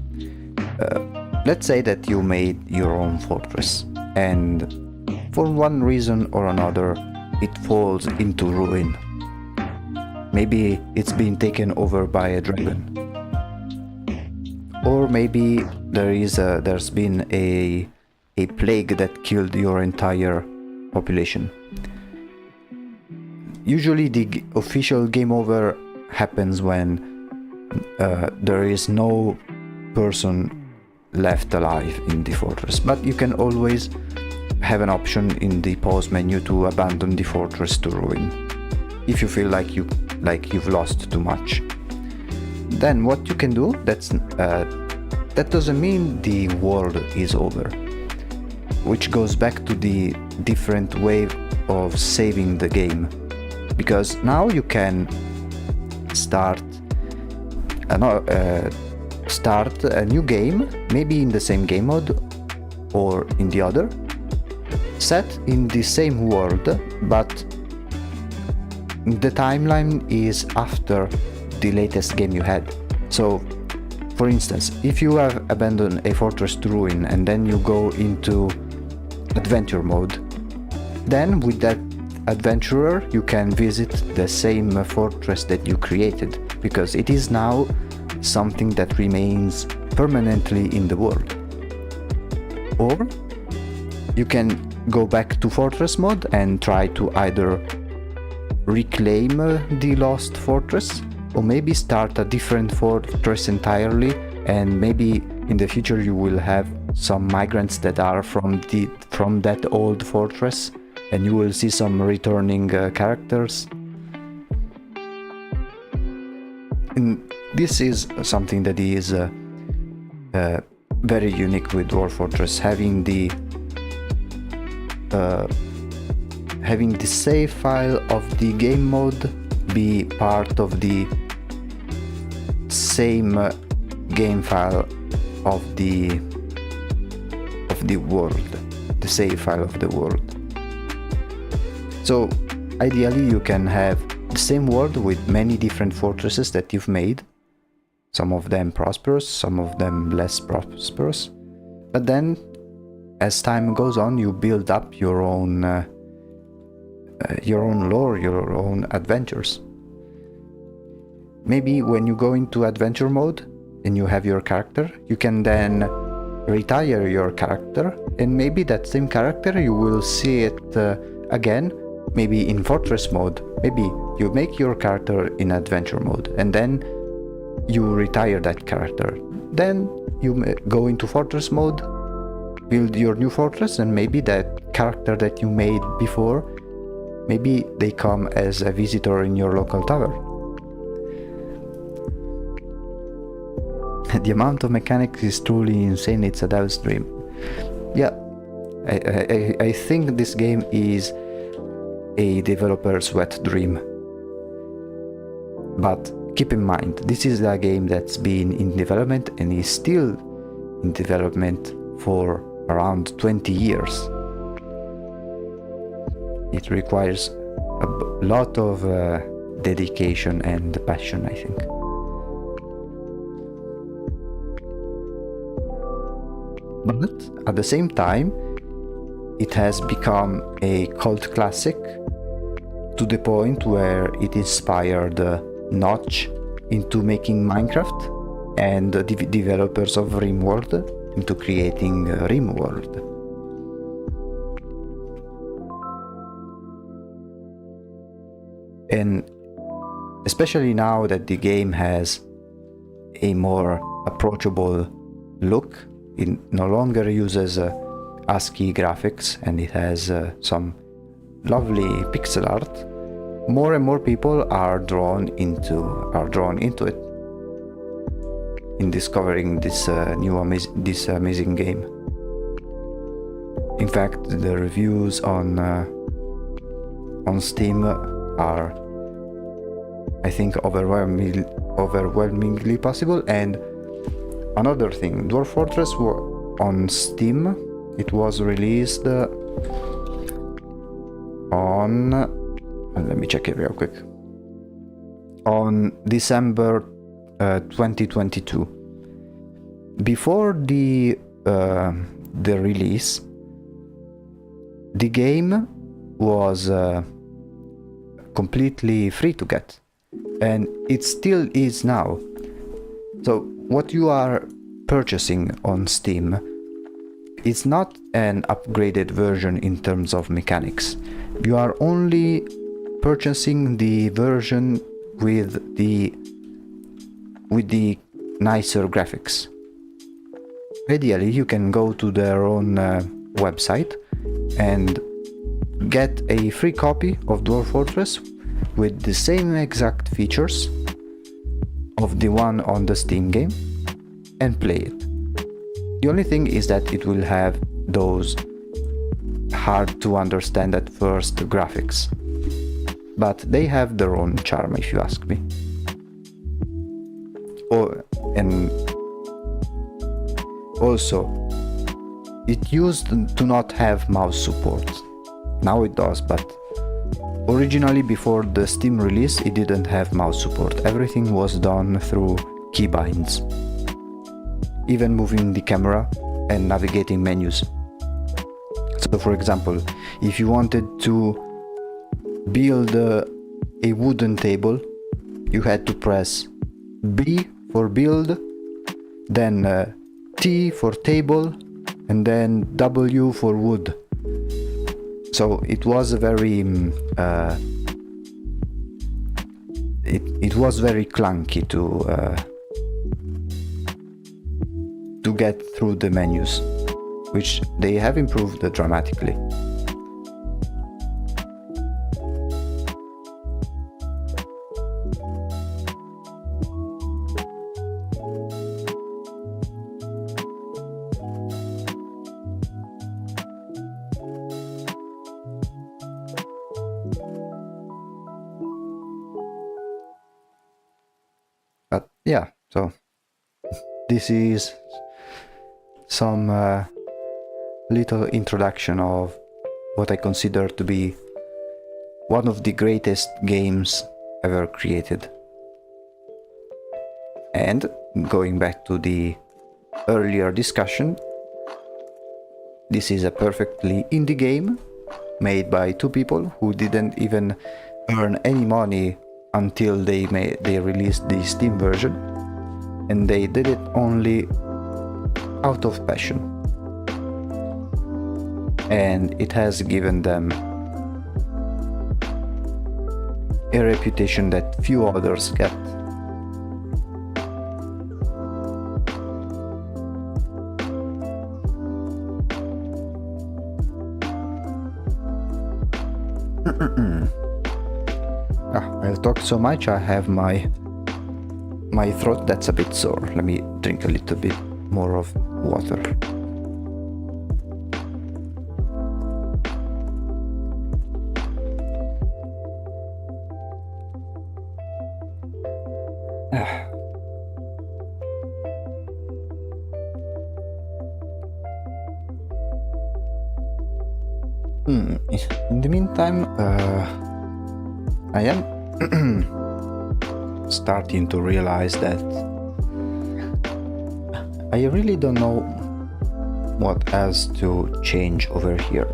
Let's say that you made your own fortress, and for one reason or another, it falls into ruin. Maybe it's been taken over by a dragon, or maybe there's been a plague that killed your entire population. Usually the official game over happens when there is no person left alive in the fortress, but you can always have an option in the pause menu to abandon the fortress to ruin if you feel like you've lost too much. Then what you can do, that doesn't mean the world is over, which goes back to the different way of saving the game, because now you can start a new game, maybe in the same game mode or in the other, set in the same world, but the timeline is after the latest game you had. So for instance, if you have abandoned a fortress to ruin and then you go into adventure mode, then with that adventurer you can visit the same fortress that you created, because it is now something that remains permanently in the world. Or you can go back to fortress mode and try to either reclaim the lost fortress, or maybe start a different fortress entirely, and maybe in the future you will have some migrants that are from that old fortress, and you will see some returning characters. And this is something that is very unique with Dwarf Fortress, having the save file of the game mode be part of the same game file of the world, the save file of the world. So ideally you can have the same world with many different fortresses that you've made, some of them prosperous, some of them less prosperous, but then as time goes on you build up your own lore, your own adventures. Maybe when you go into adventure mode and you have your character, you can then retire your character, and maybe that same character you will see it again, maybe in fortress mode. Maybe you make your character in adventure mode and then you retire that character. Then you go into fortress mode, build your new fortress, and maybe that character that you made before, maybe they come as a visitor in your local tower. The amount of mechanics is truly insane. It's a devil's dream. Yeah, I think this game is a developer's wet dream. But keep in mind, this is a game that's been in development and is still in development for around 20 years. It requires a lot of dedication and passion, I think. But at the same time, it has become a cult classic to the point where it inspired Notch into making Minecraft, and the developers of RimWorld into creating RimWorld. And especially now that the game has a more approachable look, it no longer uses ASCII graphics and it has some lovely pixel art. More and more people are drawn into it in discovering this amazing game. In fact, the reviews on Steam are, I think, overwhelmingly possible. And another thing, Dwarf Fortress on Steam, it was released on, let me check it real quick. on December 2022. Before the release, the game was completely free to get, and it still is now. So what you are purchasing on Steam is not an upgraded version in terms of mechanics. You are only purchasing the version with the nicer graphics. Ideally, you can go to their own website and get a free copy of Dwarf Fortress with the same exact features of the one on the Steam game and play it. The only thing is that it will have those hard to understand at first graphics, but they have their own charm, if you ask me. And also, it used to not have mouse support. Now it does, but originally before the Steam release it didn't have mouse support. Everything was done through keybinds, even moving the camera and navigating menus. So for example, if you wanted to build a wooden table, you had to press B for build, then T for table, and then W for wood. So it was a very it was very clunky to get through the menus, which they have improved dramatically. But yeah, so this is some little introduction of what I consider to be one of the greatest games ever created. And going back to the earlier discussion, this is a perfectly indie game made by two people who didn't even earn any money until they released the Steam version, and they did it only out of passion, and it has given them a reputation that few others get. I've talked so much, I have my throat that's a bit sore. Let me drink a little bit more of water. In the meantime, I am starting to realize that I really don't know what else to change over here.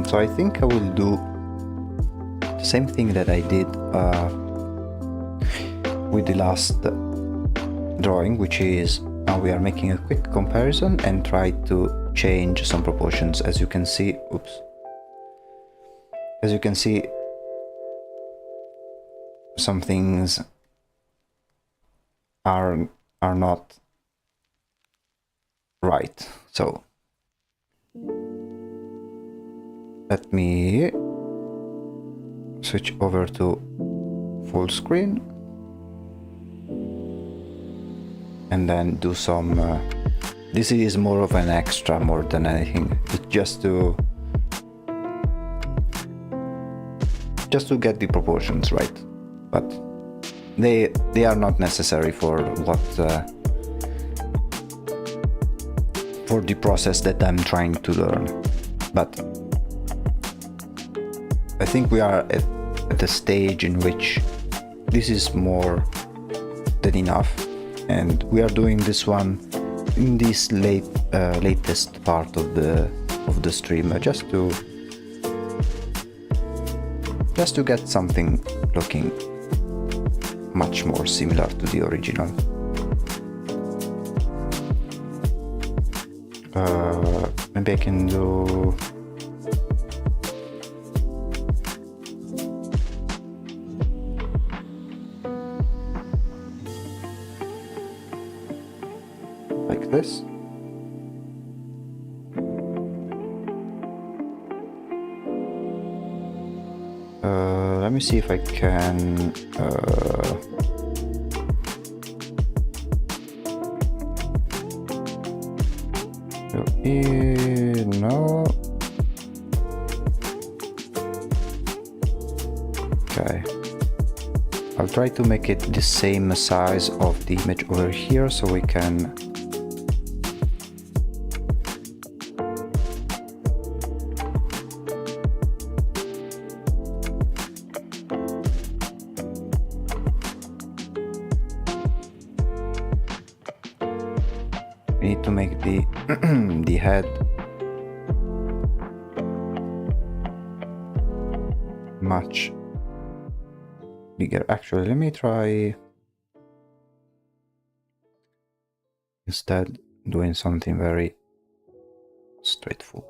So I think I will do the same thing that I did with the last drawing, which is we are making a quick comparison and try to change some proportions. As you can see, some things are not right. So let me switch over to full screen and then do some this is more of an extra more than anything. It's just to get the proportions right, but they are not necessary for what for the process that I'm trying to learn. But I think we are at the stage in which this is more than enough, and we are doing this one in this latest part of the stream, just to get something looking much more similar to the original. Maybe I can do like this. Let me see if I can go here. No. Okay. I'll try to make it the same size of the image over here so we can we need to make the the head much bigger. Actually, let me try instead doing something very straightforward.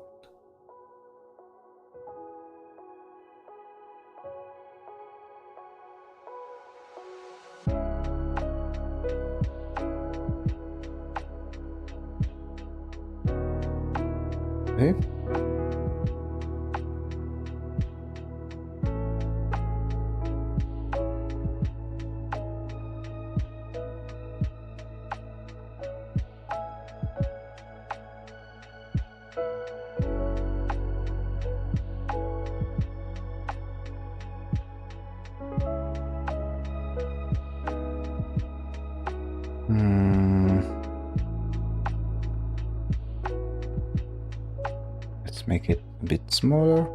Okay. Let's make it a bit smaller.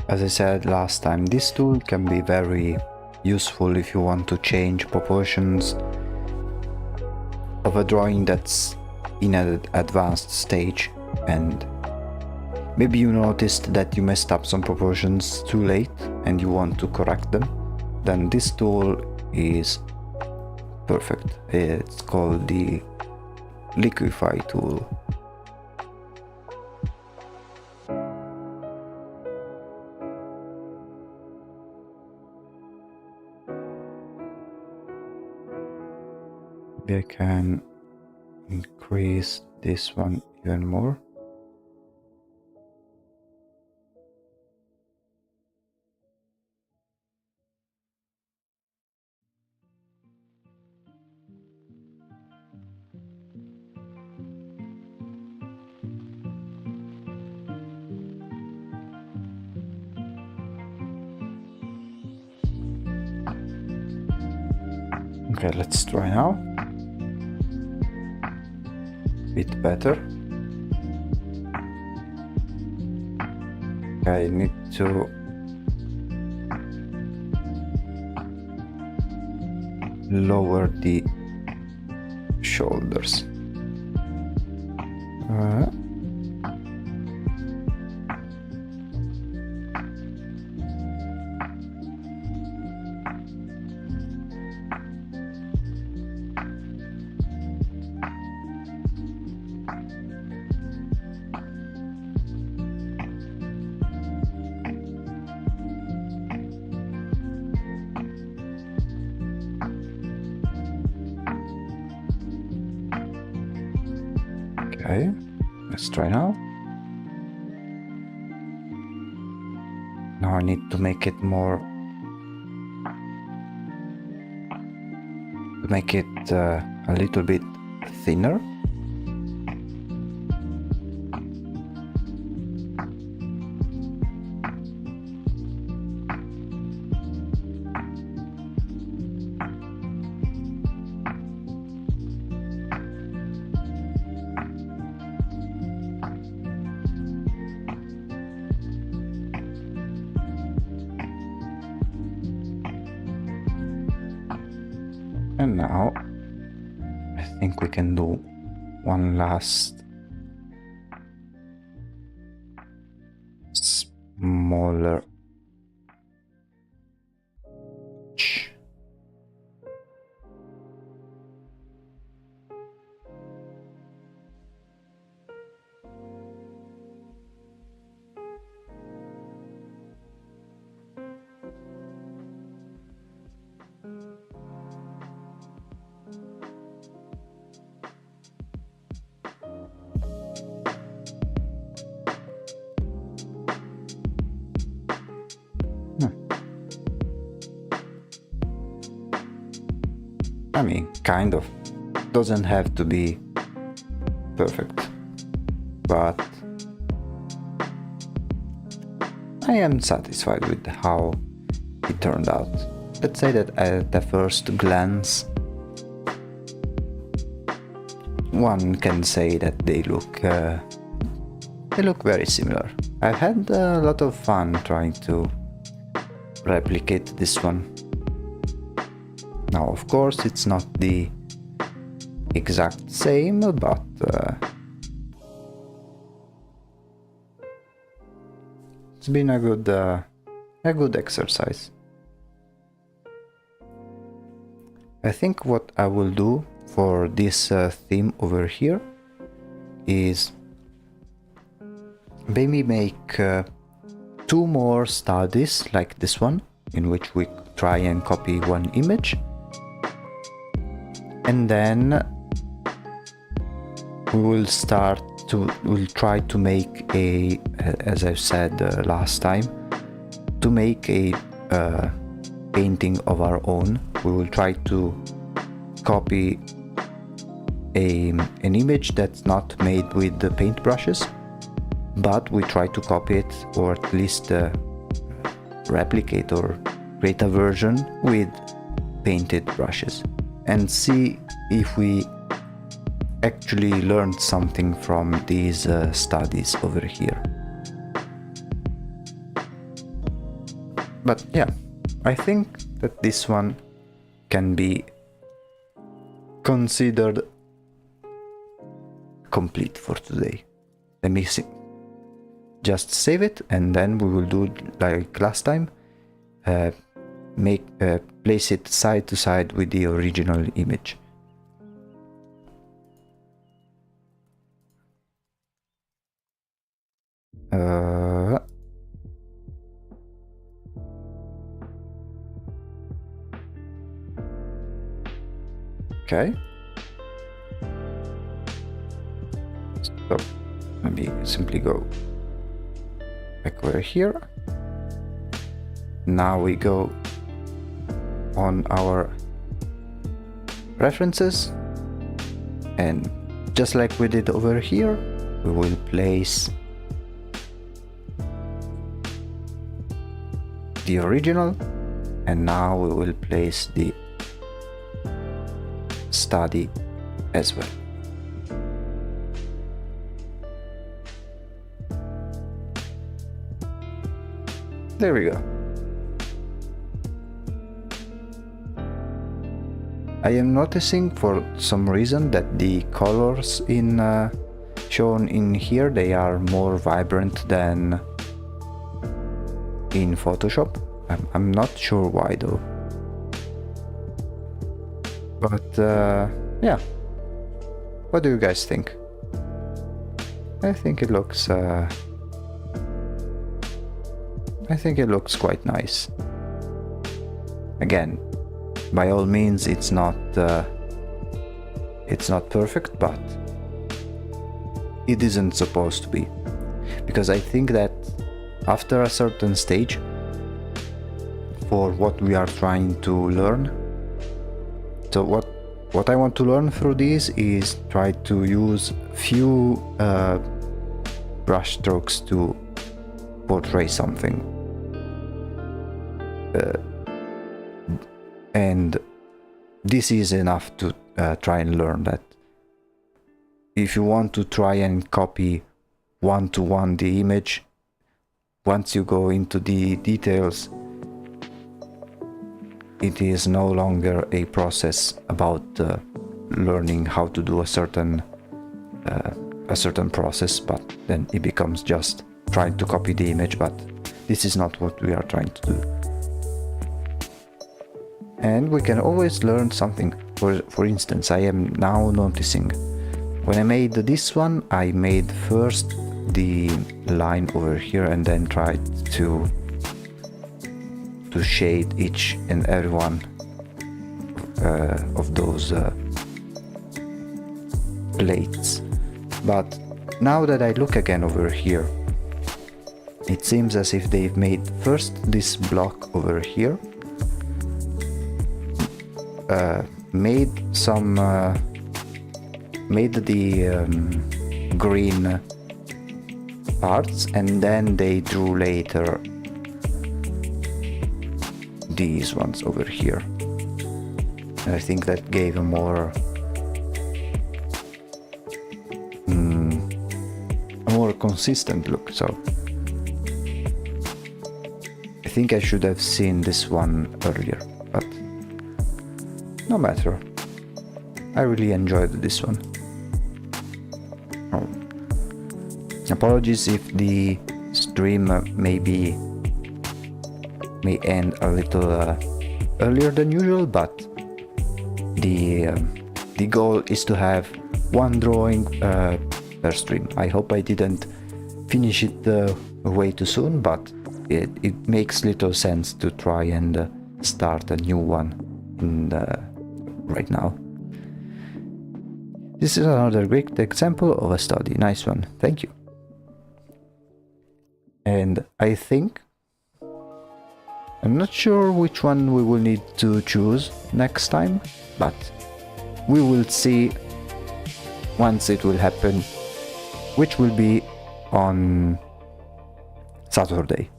As I said last time, this tool can be very useful if you want to change proportions of a drawing that's in an advanced stage, and maybe you noticed that you messed up some proportions too late and you want to correct them. Then this tool is perfect. It's called the Liquify tool. Maybe I can increase this one even more. Okay, let's try now. Bit better. I need to lower the shoulders. Okay, let's try now. Now I need to make it more, to make it a little bit thinner. And now I think we can do one last smaller I mean, kind of. Doesn't have to be perfect, but I am satisfied with how it turned out. Let's say that at the first glance, one can say that they look very similar. I've had a lot of fun trying to replicate this one. Now, of course, it's not the exact same, but it's been a good exercise. I think what I will do for this theme over here is maybe make 2 more studies like this one, in which we try and copy one image, and then we'll try to make a, as I said last time, to make a painting of our own. We will try to copy an image that's not made with the paintbrushes, but we try to copy it, or at least replicate or create a version with painted brushes, and see if we actually learned something from these studies over here. But yeah, I think that this one can be considered complete for today. Let me see. Just save it, and then we will do like last time, place it side to side with the original image. Okay. So let me simply go back over here. Now we go on our references, and just like we did over here, we will place the original, and now we will place the study as well. There we go. I am noticing for some reason that the colors shown in here, they are more vibrant than in Photoshop. I'm not sure why though. But yeah, what do you guys think? I think it looks quite nice. Again, by all means, it's not perfect, but it isn't supposed to be, because I think that after a certain stage, for what we are trying to learn, so what I want to learn through this is try to use few brush strokes to portray something, and this is enough to try and learn that. If you want to try and copy one-to-one the image, once you go into the details, it is no longer a process about learning how to do a certain process, but then it becomes just trying to copy the image, but this is not what we are trying to do. And we can always learn something. For instance, I am now noticing when I made this one, I made first the line over here and then tried to shade each and every one of those plates. But now that I look again over here, it seems as if they've made first this block over here, made the green parts, and then they drew later these ones over here. And I think that gave a more consistent look. So I think I should have seen this one earlier, but no matter. I really enjoyed this one. Oh. Apologies if the stream may end a little earlier than usual, but the goal is to have one drawing per stream. I hope I didn't finish it way too soon, but it makes little sense to try and start a new one right now. This is another great example of a study. Nice one, thank you. And I think, I'm not sure which one we will need to choose next time, but we will see once it will happen, which will be on Saturday.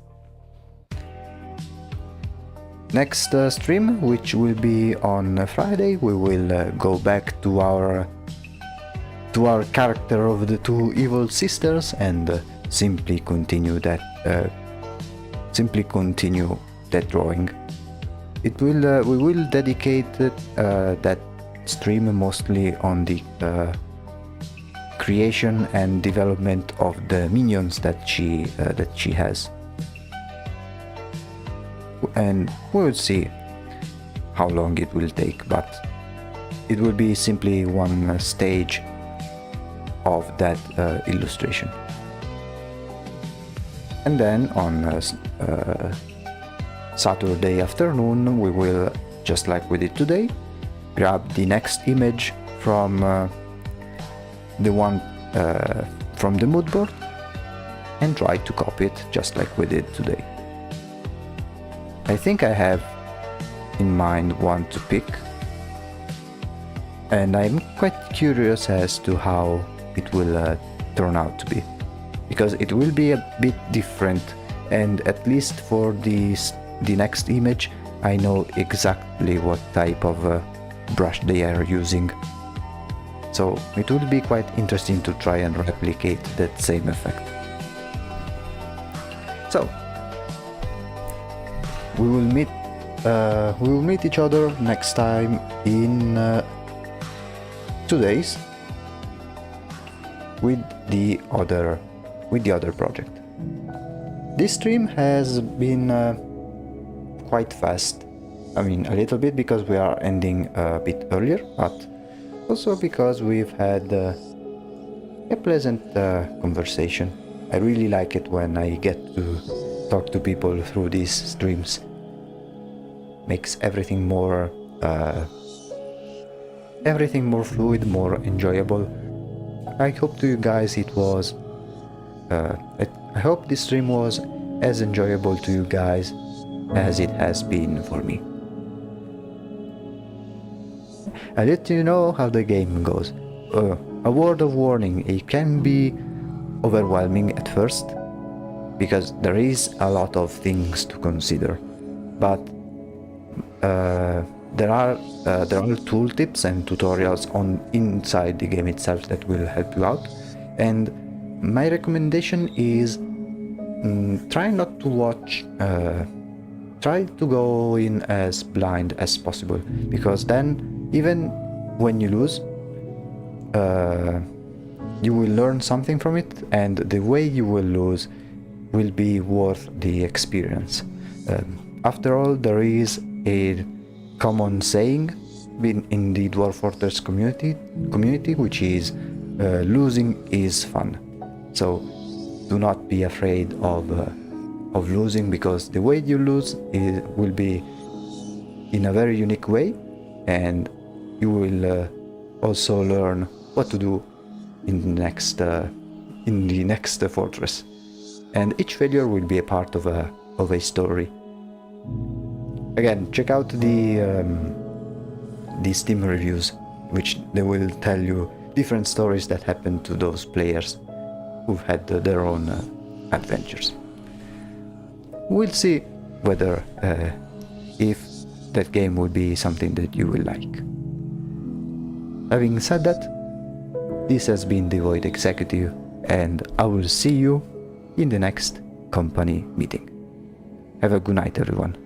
Next stream, which will be on Friday, we will go back to our character of the two evil sisters and simply continue that drawing. It will we will dedicate that stream mostly on the creation and development of the minions that she has, and we will see how long it will take, but it will be simply one stage of that illustration. And then on Saturday afternoon we will, just like we did today, grab the next image from the one from the mood board and try to copy it just like we did today. I think I have in mind one to pick, and I'm quite curious as to how it will turn out to be, because it will be a bit different, and at least for the next image I know exactly what type of brush they are using, so it will be quite interesting to try and replicate that same effect. So we will meet each other next time in 2 days with the other project. This stream has been quite fast. I mean, a little bit because we are ending a bit earlier, but also because we've had a pleasant conversation. I really like it when I get to talk to people through these streams. Makes everything more fluid, more enjoyable. I hope to you guys it was I hope this stream was as enjoyable to you guys as it has been for me. I'll let you know how the game goes. A word of warning, it can be overwhelming at first because there is a lot of things to consider, but there are tooltips and tutorials inside the game itself that will help you out, and my recommendation is try not to watch try to go in as blind as possible, because then even when you lose, you will learn something from it, and the way you will lose will be worth the experience. After all, there is a common saying in the Dwarf Fortress community, which is losing is fun. So do not be afraid of losing, because the way you lose will be in a very unique way, and you will also learn what to do in the next fortress, and each failure will be a part of a story. Again, check out the Steam reviews, which they will tell you different stories that happened to those players who've had their own adventures. We'll see whether if that game will be something that you will like. Having said that, this has been the Void Executive, and I will see you in the next company meeting. Have a good night, everyone.